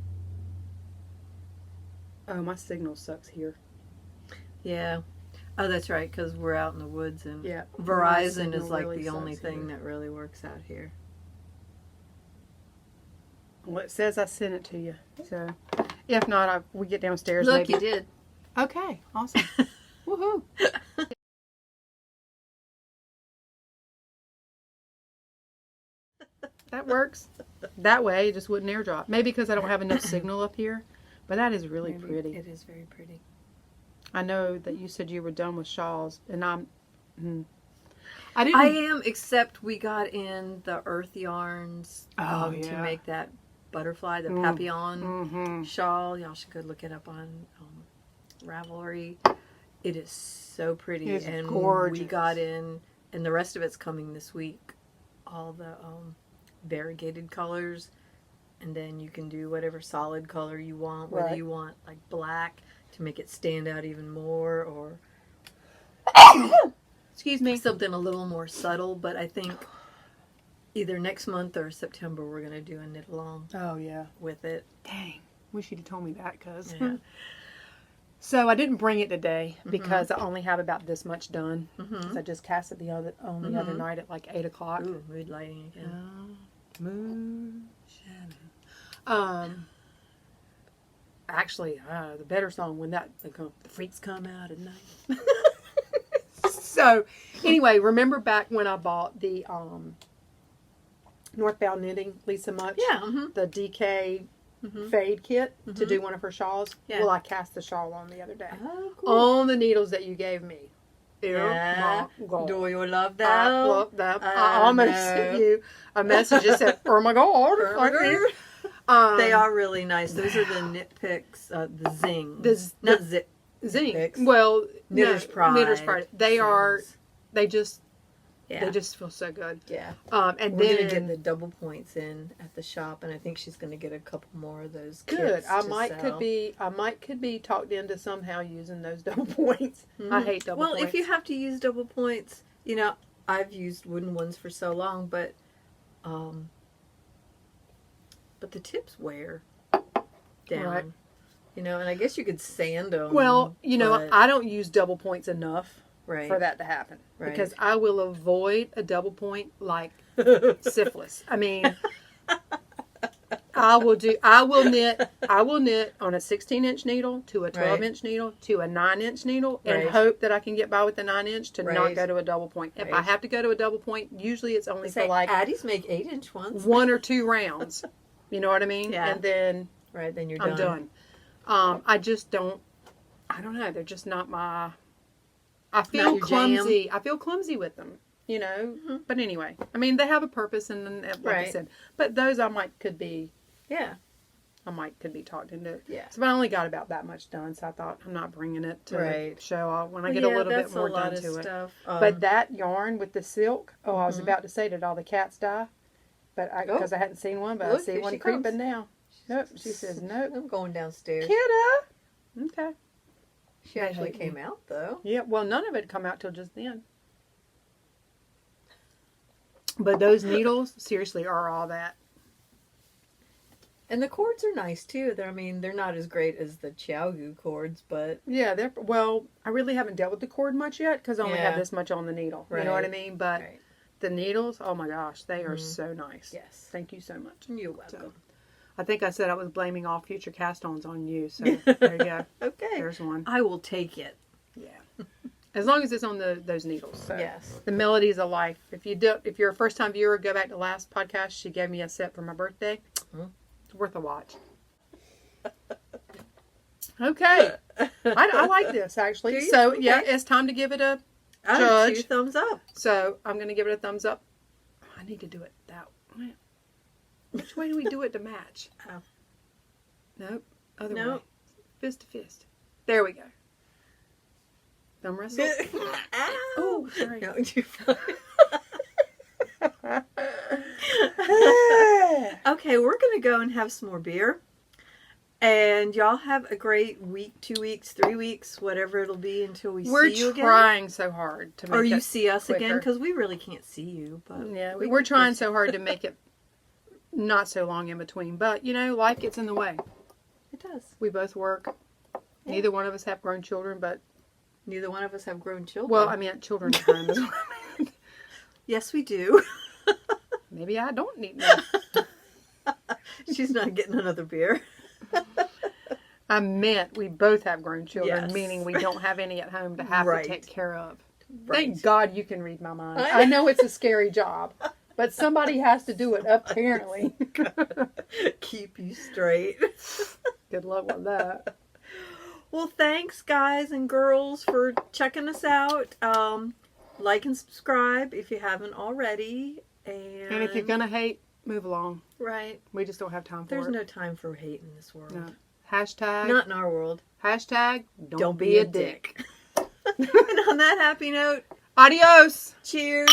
S1: Oh, my signal sucks here.
S2: Yeah. Oh, that's right, because we're out in the woods, and
S1: Yeah. my
S2: Verizon
S1: signal
S2: is like
S1: really
S2: the only
S1: sucks
S2: thing
S1: here.
S2: that really works out here.
S1: Well, it says I sent it to you. So if not, we get downstairs.
S2: Look,
S1: maybe.
S2: you did.
S1: Okay, awesome. Woohoo. That works. That way, it just wouldn't airdrop. Maybe because I don't have enough signal up here. But that is really
S2: Maybe.
S1: pretty.
S2: It is very pretty.
S1: I know that you said you were done with shawls, and I didn't.
S2: I am, except we got in the earth yarns
S1: Oh,
S2: to
S1: yeah.
S2: make that butterfly, the
S1: Mm.
S2: papillon
S1: Mm-hmm.
S2: shawl. Y'all should go look it up on Ravelry. It is so pretty,
S1: It's
S2: and
S1: gorgeous.
S2: we got in, and the rest of it's coming this week. All the variegated colors, and then you can do whatever solid color you want. Whether
S1: Right.
S2: you want like black to make it stand out even more, or
S1: Excuse me.
S2: something a little more subtle. But I think either next month or September we're gonna do a knit along
S1: Oh yeah.
S2: with it.
S1: Dang. Wish you'd have told me that, cause.
S2: Yeah.
S1: So I didn't bring it today because I only have about this much done.
S2: Mm-hmm.
S1: 'Cause I just cast it the other night at like 8:00.
S2: Ooh, mood lighting again.
S1: Moon shadow. Actually, the better song when the freaks come out at night. So, anyway, remember back when I bought the Northbound Knitting Lisa Much?
S2: Yeah. Mm-hmm.
S1: The DK
S2: Mm-hmm.
S1: fade kit to do one of her shawls.
S2: Yeah.
S1: Well, I cast the shawl on the other day
S2: Oh, cool.
S1: on the needles that you gave me.
S2: Yeah.
S1: Oh my God.
S2: Do you love
S1: I
S2: that?
S1: love that.
S2: I
S1: I almost
S2: know.
S1: sent you a message that said, "Oh my God!"
S2: They are really nice. Those are the Knit Picks, the Zing. Not Zip.
S1: Zing.
S2: Picks.
S1: Well,
S2: Knitter's Pride.
S1: Knitter's Pride. They are. They just.
S2: Yeah.
S1: They just feel so good.
S2: Yeah.
S1: And
S2: We're
S1: then
S2: gonna get the double points in at the shop, and I think she's gonna get a couple more of those.
S1: good.
S2: Kits
S1: I
S2: to
S1: might
S2: sell.
S1: could be talked into somehow using those double points. I
S2: Mhm.
S1: hate double
S2: Well,
S1: points.
S2: if you have to use double points, I've used wooden ones for so long, but the tips wear down.
S1: Right.
S2: And I guess you could sand them.
S1: Well,
S2: but-
S1: I don't use double points enough
S2: right.
S1: for that to happen
S2: Right.
S1: because I will avoid a double point like syphilis. I mean, I will knit on a 16-inch needle to a 12-inch needle to a 9-inch needle and
S2: Right.
S1: hope that I can get by with the 9-inch to not
S2: Right.
S1: go to a double point. If I
S2: Right.
S1: have to go to a double point, usually it's only for like
S2: Addie's make 8-inch ones.
S1: 1 or 2 rounds. You know what I mean?
S2: Yeah.
S1: And then
S2: Right, then you're
S1: I'm
S2: done.
S1: done. I just don't. I don't know. They're just not my. I feel
S2: Not your jam.
S1: clumsy. I feel clumsy with them. But anyway, I mean, they have a purpose, and then, like I
S2: Right.
S1: said, but those I might could be talked into.
S2: Yeah.
S1: So I only got about that much done, so I thought I'm not bringing it to
S2: Right.
S1: show off when I get a little bit more done
S2: of
S1: to it.
S2: stuff.
S1: But that yarn with the silk, I was
S2: Mhm.
S1: about to say, did all the cats die? But because I hadn't seen one, but I
S2: Look,
S1: see
S2: here
S1: one
S2: she
S1: creeping
S2: comes.
S1: now. Nope, she says nope.
S2: I'm going downstairs.
S1: Kidda. Okay.
S2: She actually came out though.
S1: Yeah, well, none of it had come out till just then. But those needles, seriously, are all that.
S2: And the cords are nice too. They're not as great as the Chiaogu cords, but
S1: Yeah, I really haven't dealt with the cord much yet because I only have
S2: Yeah.
S1: this much on the needle. You know what I
S2: Right.
S1: mean? But
S2: Right.
S1: the needles, oh my gosh, they are so nice.
S2: Yes.
S1: Thank you so much.
S2: You're welcome.
S1: So, I think I said I was blaming all future cast-ons on you, so there you go.
S2: Okay.
S1: There's one.
S2: I will take it.
S1: Yeah. As long as it's on those needles. So.
S2: Yes.
S1: The Melodies of Life. If you're a first-time viewer, go back to last podcast. She gave me a set for my birthday. It's worth a watch. Okay. I like this, actually.
S2: Do you?
S1: So,
S2: Okay.
S1: yeah, it's time to give it a
S2: Oh,
S1: judge.
S2: 2 thumbs up.
S1: So, I'm going to give it a thumbs up. I need to do it that way. Which way do we do it to match?
S2: Oh.
S1: Nope. Other way.
S2: Nope.
S1: Fist to fist. There we go. Thumb wrestle.
S2: Ow.
S1: Oh, sorry.
S2: No, you're fine. Okay, we're going to go and have some more beer. And y'all have a great week, 2 weeks, 3 weeks, whatever it'll be until we
S1: We're
S2: see you again.
S1: trying so hard to make
S2: Or you
S1: it
S2: see us again,
S1: quicker.
S2: because we really can't see you. But
S1: Yeah,
S2: we
S1: we're
S2: can
S1: trying
S2: post-
S1: so hard to make it not so long in between. But, life gets in the way.
S2: It does.
S1: We both work.
S2: Yeah.
S1: Neither one of us have grown children, but,
S2: Neither one of us have grown children.
S1: well, I meant children at home as well.
S2: Yes, we do.
S1: Maybe I don't need none.
S2: She's not getting another beer.
S1: I meant we both have grown children,
S2: Yes.
S1: meaning we don't have any at home to have
S2: Right.
S1: to take care of.
S2: Right.
S1: Thank God you can read my mind.
S2: I
S1: I know it's a scary job, but somebody has to do it, apparently.
S2: Keep you straight.
S1: Good luck with that.
S2: Well, thanks, guys and girls, for checking us out. Like and subscribe if you haven't already.
S1: And if you're going to hate, move along.
S2: Right.
S1: We just don't have time for
S2: There's
S1: it.
S2: no time for hate in this world.
S1: No. Hashtag,
S2: Not in our world.
S1: hashtag, don't
S2: Don't
S1: be a dick.
S2: and on that happy note,
S1: Adios.
S2: cheers.